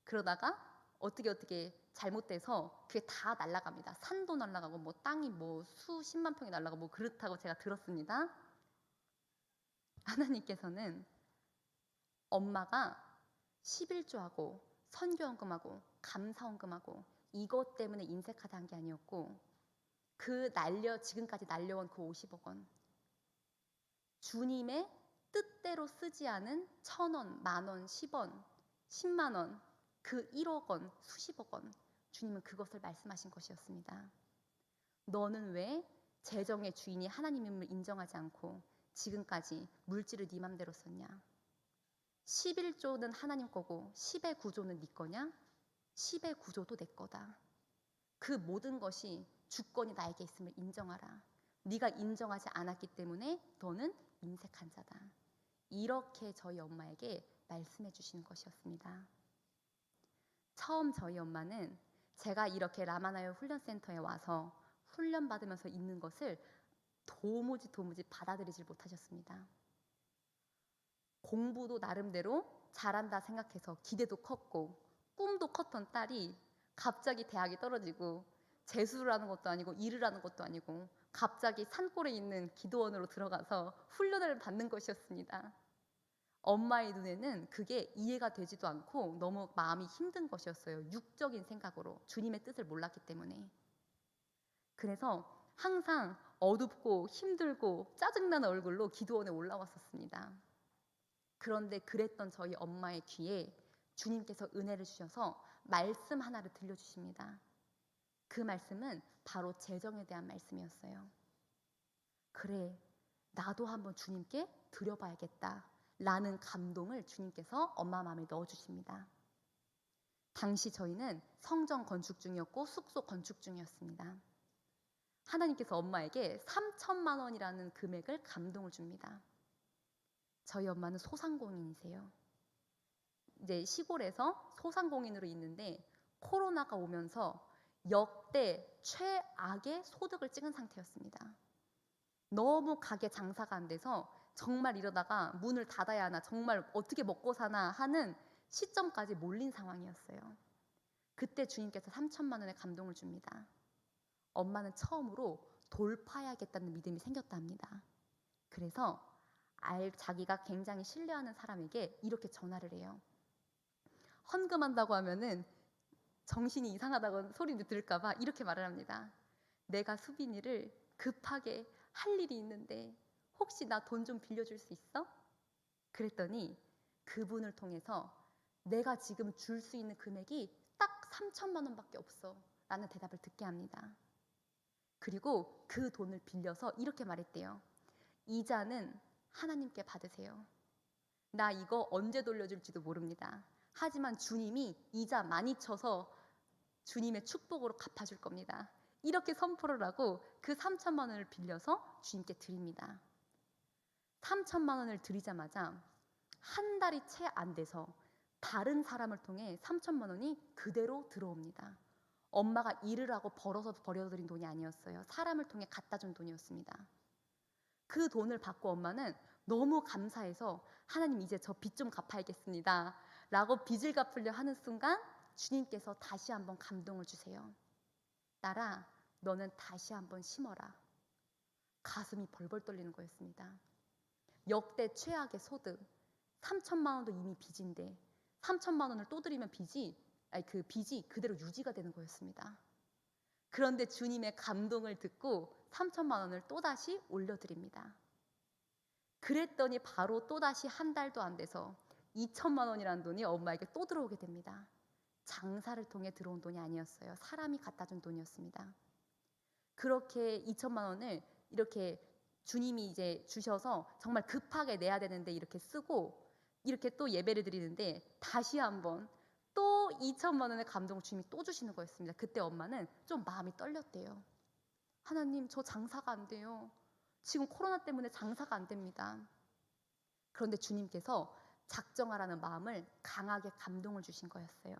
그러다가 어떻게 잘못돼서 그게 다 날아갑니다. 산도 날아가고 뭐 땅이 뭐 수십만 평이 날아가고 뭐 그렇다고 제가 들었습니다. 하나님께서는 엄마가 11조하고 선교헌금하고 감사헌금하고 이것 때문에 인색하다는 게 아니었고 지금까지 날려온 그 50억 원 주님의 뜻대로 쓰지 않은 1,000원, 만원, 10원, 10만 원, 그 1억 원, 수십억 원 주님은 그것을 말씀하신 것이었습니다. 너는 왜 재정의 주인이 하나님임을 인정하지 않고 지금까지 물질을 네 맘대로 썼냐? 11조는 하나님 거고 10의 9조는 네 거냐? 10의 9조도 내 거다. 그 모든 것이 주권이 나에게 있음을 인정하라. 네가 인정하지 않았기 때문에 너는 인색한 자다. 이렇게 저희 엄마에게 말씀해 주시는 것이었습니다. 처음 저희 엄마는 제가 이렇게 라마나요 훈련센터에 와서 훈련받으면서 있는 것을 도무지 받아들이질 못하셨습니다. 공부도 나름대로 잘한다 생각해서 기대도 컸고 꿈도 컸던 딸이 갑자기 대학이 떨어지고 재수를 하는 것도 아니고 일을 하는 것도 아니고 갑자기 산골에 있는 기도원으로 들어가서 훈련을 받는 것이었습니다. 엄마의 눈에는 그게 이해가 되지도 않고 너무 마음이 힘든 것이었어요. 육적인 생각으로 주님의 뜻을 몰랐기 때문에. 그래서 항상 어둡고 힘들고 짜증나는 얼굴로 기도원에 올라왔었습니다. 그런데 그랬던 저희 엄마의 귀에 주님께서 은혜를 주셔서 말씀 하나를 들려주십니다. 그 말씀은 바로 재정에 대한 말씀이었어요. 그래, 나도 한번 주님께 드려봐야겠다 라는 감동을 주님께서 엄마 마음에 넣어주십니다. 당시 저희는 성전 건축 중이었고 숙소 건축 중이었습니다. 하나님께서 엄마에게 3천만 원이라는 금액을 감동을 줍니다. 저희 엄마는 소상공인이세요. 이제 시골에서 소상공인으로 있는데 코로나가 오면서 역대 최악의 소득을 찍은 상태였습니다. 너무 가게 장사가 안 돼서 정말 이러다가 문을 닫아야 하나, 정말 어떻게 먹고 사나 하는 시점까지 몰린 상황이었어요. 그때 주님께서 3천만 원의 감동을 줍니다. 엄마는 처음으로 돌파해야겠다는 믿음이 생겼다 합니다. 그래서 자기가 굉장히 신뢰하는 사람에게 이렇게 전화를 해요. 헌금한다고 하면은 정신이 이상하다고 소리 들을까 봐 이렇게 말을 합니다. 내가 수빈이를 급하게 할 일이 있는데 혹시 나 돈 좀 빌려줄 수 있어? 그랬더니 그분을 통해서 내가 지금 줄 수 있는 금액이 딱 3천만 원밖에 없어 라는 대답을 듣게 합니다. 그리고 그 돈을 빌려서 이렇게 말했대요. 이자는 하나님께 받으세요. 나 이거 언제 돌려줄지도 모릅니다. 하지만 주님이 이자 많이 쳐서 주님의 축복으로 갚아줄 겁니다. 이렇게 선포를 하고 그 3천만 원을 빌려서 주님께 드립니다. 3천만 원을 드리자마자 한 달이 채 안 돼서 다른 사람을 통해 3천만 원이 그대로 들어옵니다. 엄마가 일을 하고 벌어서 버려드린 돈이 아니었어요. 사람을 통해 갖다 준 돈이었습니다. 그 돈을 받고 엄마는 너무 감사해서 하나님 이제 저 빚 좀 갚아야겠습니다 라고 빚을 갚으려 하는 순간 주님께서 다시 한번 감동을 주세요. 딸아, 너는 다시 한번 심어라. 가슴이 벌벌 떨리는 거였습니다. 역대 최악의 소득, 3천만 원도 이미 빚인데 3천만 원을 또 드리면 그 빚이 그대로 유지가 되는 거였습니다. 그런데 주님의 감동을 듣고 3천만 원을 또다시 올려드립니다. 그랬더니 바로 또다시 한 달도 안 돼서 2천만 원이라는 돈이 엄마에게 또 들어오게 됩니다. 장사를 통해 들어온 돈이 아니었어요. 사람이 갖다 준 돈이었습니다. 그렇게 2천만 원을 이렇게 주님이 이제 주셔서 정말 급하게 내야 되는데 이렇게 쓰고 이렇게 또 예배를 드리는데 다시 한번 또 2천만 원의 감동을 주님이 또 주시는 거였습니다. 그때 엄마는 좀 마음이 떨렸대요. 하나님, 저 장사가 안 돼요. 지금 코로나 때문에 장사가 안 됩니다. 그런데 주님께서 작정하라는 마음을 강하게 감동을 주신 거였어요.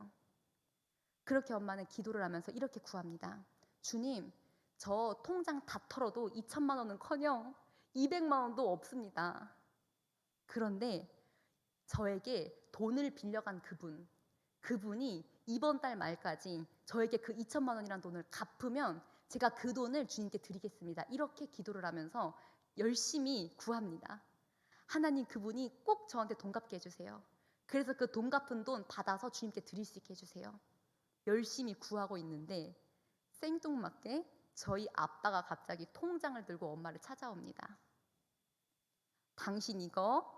그렇게 엄마는 기도를 하면서 이렇게 구합니다. 주님, 저 통장 다 털어도 2천만 원은커녕 200만 원도 없습니다. 그런데 저에게 돈을 빌려간 그분이 이번 달 말까지 저에게 그 2천만 원이라는 돈을 갚으면 제가 그 돈을 주님께 드리겠습니다. 이렇게 기도를 하면서 열심히 구합니다. 하나님, 그분이 꼭 저한테 돈 갚게 해주세요. 그래서 그 돈 갚은 돈 받아서 주님께 드릴 수 있게 해주세요. 열심히 구하고 있는데 생뚱맞게 저희 아빠가 갑자기 통장을 들고 엄마를 찾아옵니다. 당신 이거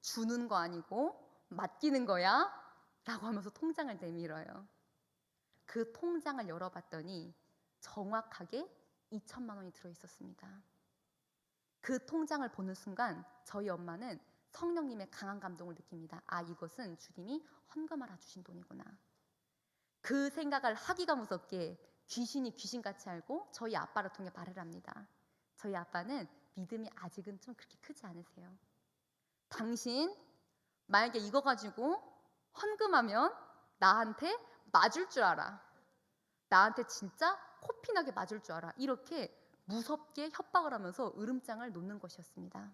주는 거 아니고 맡기는 거야? 라고 하면서 통장을 내밀어요. 그 통장을 열어봤더니 정확하게 2천만 원이 들어있었습니다. 그 통장을 보는 순간 저희 엄마는 성령님의 강한 감동을 느낍니다. 아, 이것은 주님이 헌금하라 주신 돈이구나. 그 생각을 하기가 무섭게 귀신이 귀신같이 알고 저희 아빠를 통해 말을 합니다. 저희 아빠는 믿음이 아직은 좀 그렇게 크지 않으세요. 당신 만약에 이거 가지고 헌금하면 나한테 맞을 줄 알아. 나한테 진짜 코피나게 맞을 줄 알아. 이렇게 무섭게 협박을 하면서 으름장을 놓는 것이었습니다.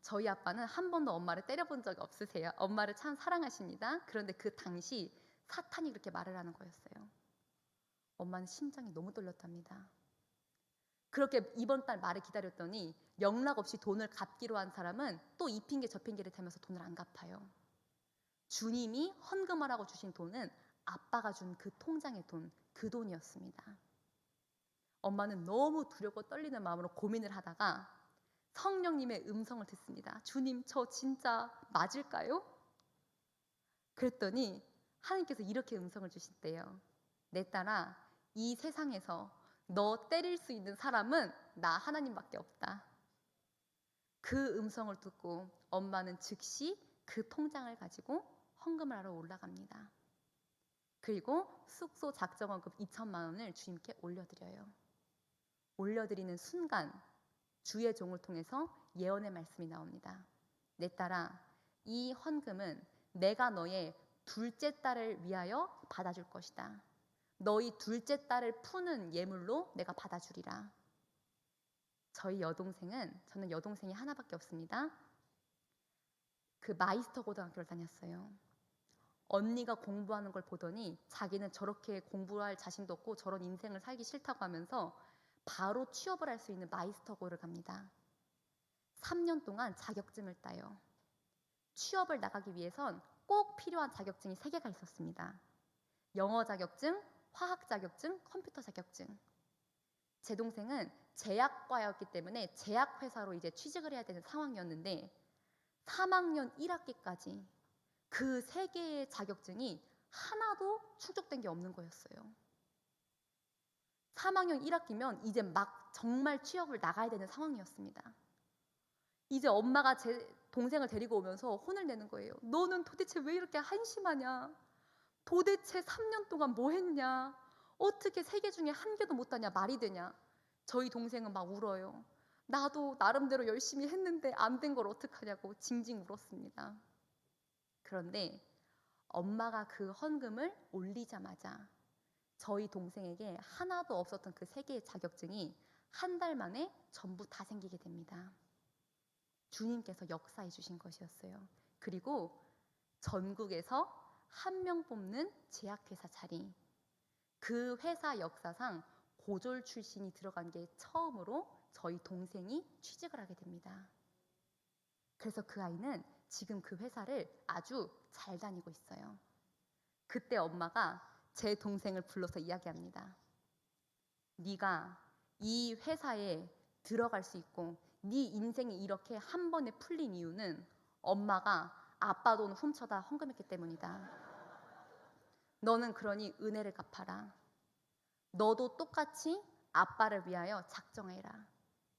저희 아빠는 한 번도 엄마를 때려본 적이 없으세요. 엄마를 참 사랑하십니다. 그런데 그 당시 사탄이 그렇게 말을 하는 거였어요. 엄마는 심장이 너무 떨렸답니다. 그렇게 이번 달 말에 기다렸더니 영락없이 돈을 갚기로 한 사람은 또 이 핑계 저 핑계를 대면서 돈을 안 갚아요. 주님이 헌금하라고 주신 돈은 아빠가 준 그 통장의 돈, 그 돈이었습니다. 엄마는 너무 두렵고 떨리는 마음으로 고민을 하다가 성령님의 음성을 듣습니다. 주님, 저 진짜 맞을까요? 그랬더니 하나님께서 이렇게 음성을 주신대요. 내 딸아, 이 세상에서 너 때릴 수 있는 사람은 나 하나님밖에 없다. 그 음성을 듣고 엄마는 즉시 그 통장을 가지고 헌금을 하러 올라갑니다. 그리고 숙소 작정원금 2천만 원을 주님께 올려드려요. 올려드리는 순간 주의 종을 통해서 예언의 말씀이 나옵니다. 내 딸아, 이 헌금은 내가 너의 둘째 딸을 위하여 받아줄 것이다. 너희 둘째 딸을 푸는 예물로 내가 받아주리라. 저희 여동생은, 저는 여동생이 하나밖에 없습니다. 그 마이스터 고등학교를 다녔어요. 언니가 공부하는 걸 보더니 자기는 저렇게 공부할 자신도 없고 저런 인생을 살기 싫다고 하면서 바로 취업을 할 수 있는 마이스터고를 갑니다. 3년 동안 자격증을 따요. 취업을 나가기 위해선 꼭 필요한 자격증이 3개가 있었습니다. 영어 자격증, 화학 자격증, 컴퓨터 자격증. 제 동생은 제약과였기 때문에 제약회사로 이제 취직을 해야 되는 상황이었는데 3학년 1학기까지 그 3개의 자격증이 하나도 충족된 게 없는 거였어요. 3학년 1학기면 이제 막 정말 취업을 나가야 되는 상황이었습니다. 이제 엄마가 제 동생을 데리고 오면서 혼을 내는 거예요. 너는 도대체 왜 이렇게 한심하냐? 도대체 3년 동안 뭐 했냐? 어떻게 3개 중에 1개도 못 따냐? 말이 되냐? 저희 동생은 막 울어요. 나도 나름대로 열심히 했는데 안 된 걸 어떡하냐고 징징 울었습니다. 그런데 엄마가 그 헌금을 올리자마자 저희 동생에게 하나도 없었던 그 3개의 자격증이 한 달 만에 전부 다 생기게 됩니다. 주님께서 역사해 주신 것이었어요. 그리고 전국에서 1명 뽑는 제약회사 자리. 그 회사 역사상 고졸 출신이 들어간 게 처음으로 저희 동생이 취직을 하게 됩니다. 그래서 그 아이는 지금 그 회사를 아주 잘 다니고 있어요. 그때 엄마가 제 동생을 불러서 이야기합니다. 네가 이 회사에 들어갈 수 있고 네 인생이 이렇게 한 번에 풀린 이유는 엄마가 아빠 돈 훔쳐다 헌금했기 때문이다. 너는 그러니 은혜를 갚아라. 너도 똑같이 아빠를 위하여 작정해라.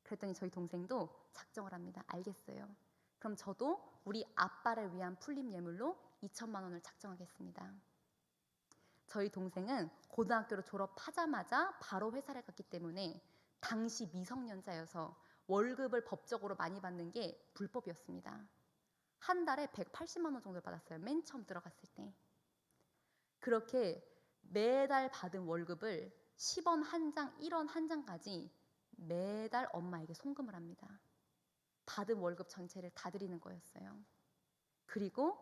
그랬더니 저희 동생도 작정을 합니다. 알겠어요. 그럼 저도 우리 아빠를 위한 풀림 예물로 2천만 원을 작정하겠습니다. 저희 동생은 고등학교를 졸업하자마자 바로 회사를 갔기 때문에 당시 미성년자여서 월급을 법적으로 많이 받는 게 불법이었습니다. 한 달에 180만 원 정도를 받았어요. 맨 처음 들어갔을 때. 그렇게 매달 받은 월급을 10원 한 장, 1원 한 장까지 매달 엄마에게 송금을 합니다. 받은 월급 전체를 다 드리는 거였어요. 그리고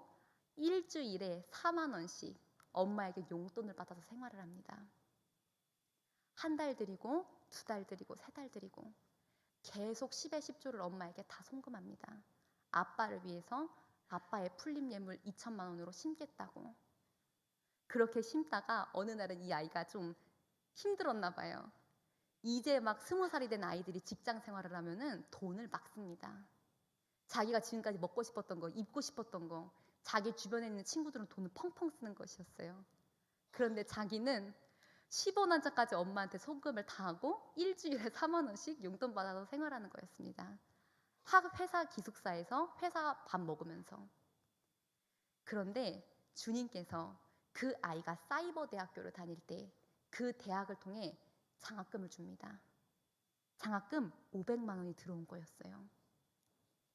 일주일에 4만 원씩 엄마에게 용돈을 받아서 생활을 합니다. 한 달 드리고 2달 드리고 3달 드리고 계속 10에 10조를 엄마에게 다 송금합니다. 아빠를 위해서 아빠의 풀림 예물 2천만 원으로 심겠다고. 그렇게 심다가 어느 날은 이 아이가 좀 힘들었나 봐요. 이제 막 20살이 된 아이들이 직장 생활을 하면은 돈을 막 씁니다. 자기가 지금까지 먹고 싶었던 거, 입고 싶었던 거, 자기 주변에 있는 친구들은 돈을 펑펑 쓰는 것이었어요. 그런데 자기는 10원 한 장까지 엄마한테 송금을 다 하고 일주일에 4만 원씩 용돈 받아서 생활하는 거였습니다. 회사 기숙사에서 회사 밥 먹으면서. 그런데 주님께서 그 아이가 사이버 대학교를 다닐 때 그 대학을 통해 장학금을 줍니다. 장학금 500만 원이 들어온 거였어요.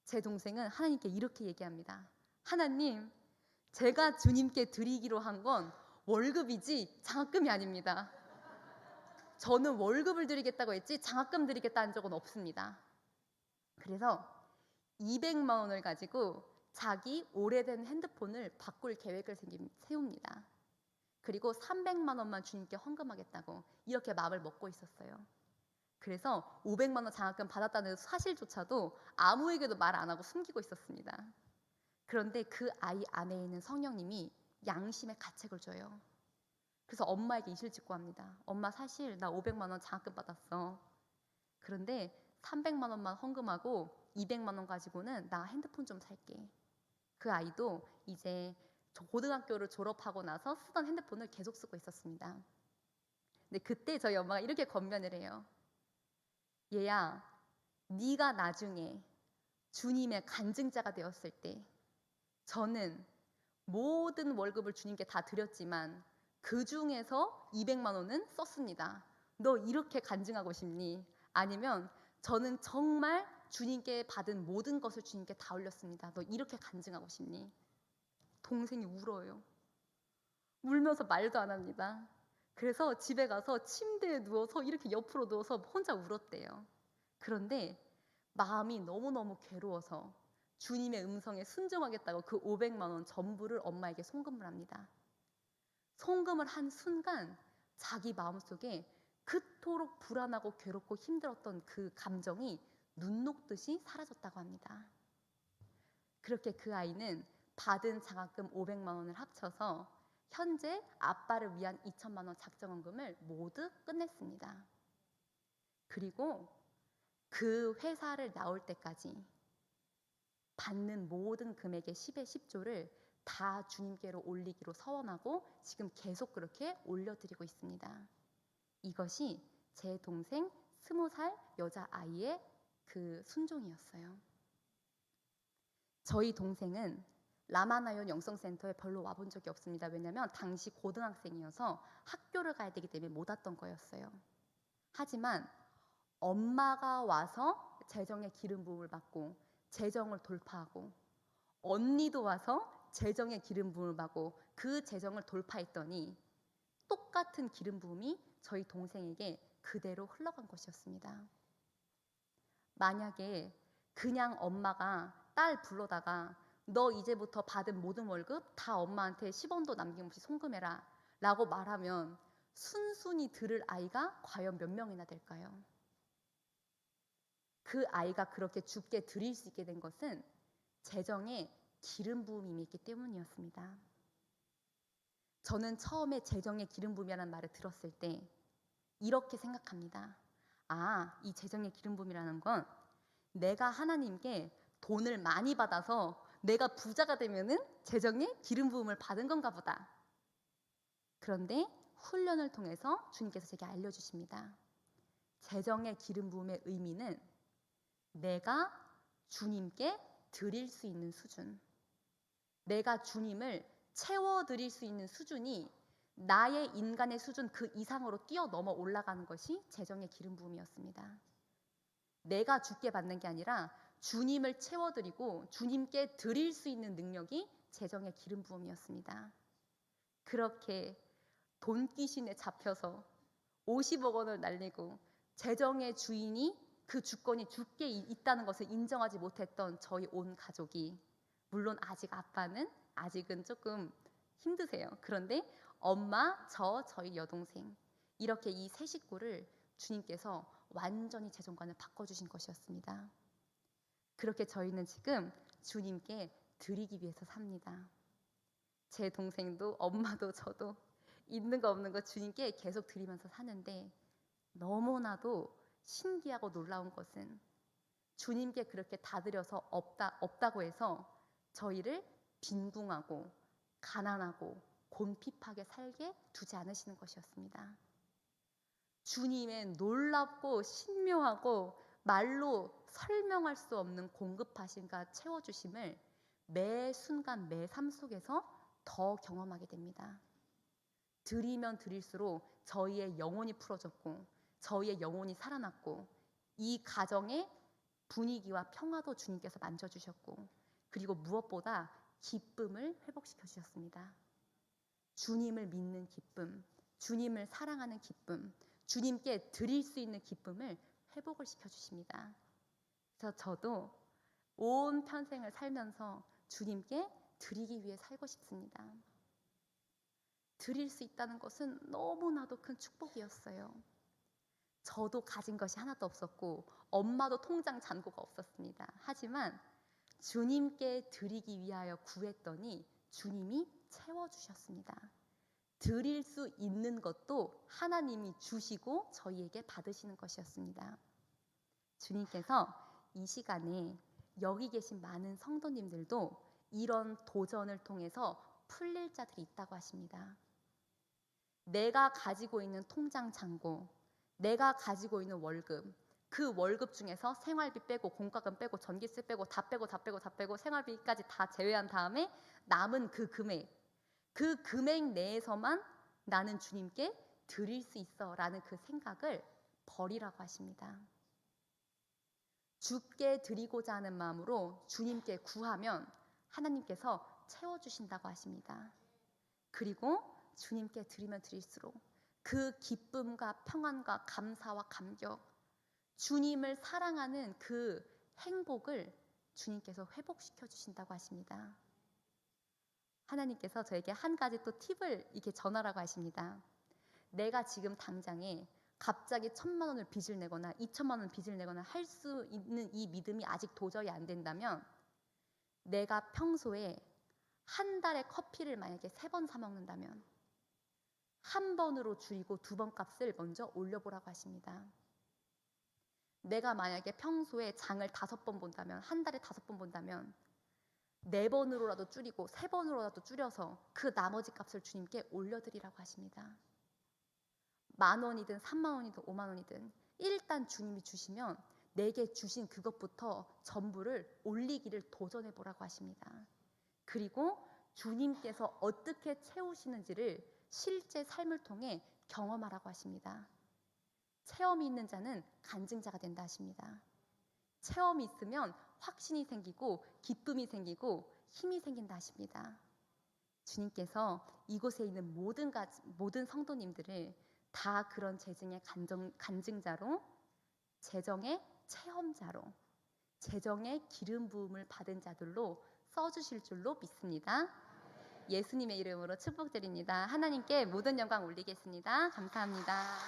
제 동생은 하나님께 이렇게 얘기합니다. 하나님, 제가 주님께 드리기로 한 건 월급이지 장학금이 아닙니다. 저는 월급을 드리겠다고 했지 장학금 드리겠다는 적은 없습니다. 그래서 200만 원을 가지고 자기 오래된 핸드폰을 바꿀 계획을 세웁니다. 그리고 300만 원만 주님께 헌금하겠다고 이렇게 마음을 먹고 있었어요. 그래서 500만 원 장학금 받았다는 사실조차도 아무에게도 말 안 하고 숨기고 있었습니다. 그런데 그 아이 안에 있는 성령님이 양심의 가책을 줘요. 그래서 엄마에게 이실 직고합니다. 엄마, 사실 나 500만 원 장학금 받았어. 그런데 300만 원만 헌금하고 200만 원 가지고는 나 핸드폰 좀 살게. 그 아이도 이제 고등학교를 졸업하고 나서 쓰던 핸드폰을 계속 쓰고 있었습니다. 근데 그때 저희 엄마가 이렇게 권면을 해요. 얘야, 네가 나중에 주님의 간증자가 되었을 때 저는 모든 월급을 주님께 다 드렸지만 그 중에서 200만 원은 썼습니다. 너 이렇게 간증하고 싶니? 아니면 저는 정말 주님께 받은 모든 것을 주님께 다 올렸습니다. 너 이렇게 간증하고 싶니? 동생이 울어요. 울면서 말도 안 합니다. 그래서 집에 가서 침대에 누워서 이렇게 옆으로 누워서 혼자 울었대요. 그런데 마음이 너무너무 괴로워서 주님의 음성에 순종하겠다고 그 500만 원 전부를 엄마에게 송금을 합니다. 송금을 한 순간 자기 마음속에 그토록 불안하고 괴롭고 힘들었던 그 감정이 눈 녹듯이 사라졌다고 합니다. 그렇게 그 아이는 받은 장학금 500만 원을 합쳐서 현재 아빠를 위한 2천만 원 작정원금을 모두 끝냈습니다. 그리고 그 회사를 나올 때까지 받는 모든 금액의 10의 10조를 다 주님께로 올리기로 서원하고 지금 계속 그렇게 올려드리고 있습니다. 이것이 제 동생 20살 여자아이의 그 순종이었어요. 저희 동생은 라마나연 영성센터에 별로 와본 적이 없습니다. 왜냐하면 당시 고등학생이어서 학교를 가야 되기 때문에 못 왔던 거였어요. 하지만 엄마가 와서 재정의 기름 부음을 받고 재정을 돌파하고 언니도 와서 재정의 기름 부음을 받고 그 재정을 돌파했더니 똑같은 기름 부음이 저희 동생에게 그대로 흘러간 것이었습니다. 만약에 그냥 엄마가 딸 불러다가 너 이제부터 받은 모든 월급 다 엄마한테 10원도 남김없이 송금해라 라고 말하면 순순히 들을 아이가 과연 몇 명이나 될까요? 그 아이가 그렇게 주께 드릴 수 있게 된 것은 재정에 기름 부음이 있기 때문이었습니다. 저는 처음에 재정의 기름 부음이라는 말을 들었을 때 이렇게 생각합니다. 아, 이 재정의 기름 부음이라는 건 내가 하나님께 돈을 많이 받아서 내가 부자가 되면은 재정의 기름 부음을 받은 건가 보다. 그런데 훈련을 통해서 주님께서 제게 알려주십니다. 재정의 기름 부음의 의미는 내가 주님께 드릴 수 있는 수준, 내가 주님을 채워드릴 수 있는 수준이 나의 인간의 수준 그 이상으로 뛰어넘어 올라가는 것이 재정의 기름 부음이었습니다. 내가 주께 받는 게 아니라 주님을 채워드리고 주님께 드릴 수 있는 능력이 재정의 기름 부음이었습니다. 그렇게 돈귀신에 잡혀서 50억 원을 날리고 재정의 주인이 그 주권이 주께 있다는 것을 인정하지 못했던 저희 온 가족이, 물론 아직 아빠는 아직은 조금 힘드세요. 그런데 엄마, 저희 여동생 이렇게 이 세 식구를 주님께서 완전히 재정관을 바꿔주신 것이었습니다. 그렇게 저희는 지금 주님께 드리기 위해서 삽니다. 제 동생도 엄마도 저도 있는 거 없는 거 주님께 계속 드리면서 사는데 너무나도 신기하고 놀라운 것은 주님께 그렇게 다 드려서 없다고 해서 저희를 빈궁하고 가난하고 곤핍하게 살게 두지 않으시는 것이었습니다. 주님의 놀랍고 신묘하고 말로 설명할 수 없는 공급하심과 채워주심을 매 순간 매 삶 속에서 더 경험하게 됩니다. 드리면 드릴수록 저희의 영혼이 풀어졌고 저희의 영혼이 살아났고 이 가정의 분위기와 평화도 주님께서 만져주셨고 그리고 무엇보다 기쁨을 회복시켜 주셨습니다. 주님을 믿는 기쁨, 주님을 사랑하는 기쁨, 주님께 드릴 수 있는 기쁨을 회복을 시켜주십니다. 그래서 저도 온 평생을 살면서 주님께 드리기 위해 살고 싶습니다. 드릴 수 있다는 것은 너무나도 큰 축복이었어요. 저도 가진 것이 하나도 없었고 엄마도 통장 잔고가 없었습니다. 하지만 주님께 드리기 위하여 구했더니 주님이 채워주셨습니다. 드릴 수 있는 것도 하나님이 주시고 저희에게 받으시는 것이었습니다. 주님께서 이 시간에 여기 계신 많은 성도님들도 이런 도전을 통해서 풀릴 자들이 있다고 하십니다. 내가 가지고 있는 통장 잔고, 내가 가지고 있는 월급, 그 월급 중에서 생활비 빼고 공과금 빼고 전기세 빼고 다 빼고 생활비까지 다 제외한 다음에 남은 그 금액 내에서만 나는 주님께 드릴 수 있어 라는 그 생각을 버리라고 하십니다. 주께 드리고자 하는 마음으로 주님께 구하면 하나님께서 채워주신다고 하십니다. 그리고 주님께 드리면 드릴수록 그 기쁨과 평안과 감사와 감격, 주님을 사랑하는 그 행복을 주님께서 회복시켜 주신다고 하십니다. 하나님께서 저에게 한 가지 또 팁을 이렇게 전하라고 하십니다. 내가 지금 당장에 갑자기 1,000만 원을 빚을 내거나 2,000만 원 빚을 내거나 할 수 있는 이 믿음이 아직 도저히 안 된다면, 내가 평소에 한 달에 커피를 만약에 3번 사 먹는다면 한 번으로 줄이고 2번 값을 먼저 올려보라고 하십니다. 내가 만약에 평소에 장을 5번 본다면, 한 달에 5번 본다면 4번으로라도 줄이고 3번으로라도 줄여서 그 나머지 값을 주님께 올려드리라고 하십니다. 10,000원이든 30,000원이든 50,000원이든 일단 주님이 주시면 내게 주신 그것부터 전부를 올리기를 도전해보라고 하십니다. 그리고 주님께서 어떻게 채우시는지를 실제 삶을 통해 경험하라고 하십니다. 체험이 있는 자는 간증자가 된다 하십니다. 체험이 있으면 확신이 생기고 기쁨이 생기고 힘이 생긴다 하십니다. 주님께서 이곳에 있는 모든 성도님들을 다 그런 재정의 간증자로, 재정의 체험자로, 재정의 기름 부음을 받은 자들로 써주실 줄로 믿습니다. 예수님의 이름으로 축복드립니다. 하나님께 모든 영광 올리겠습니다. 감사합니다.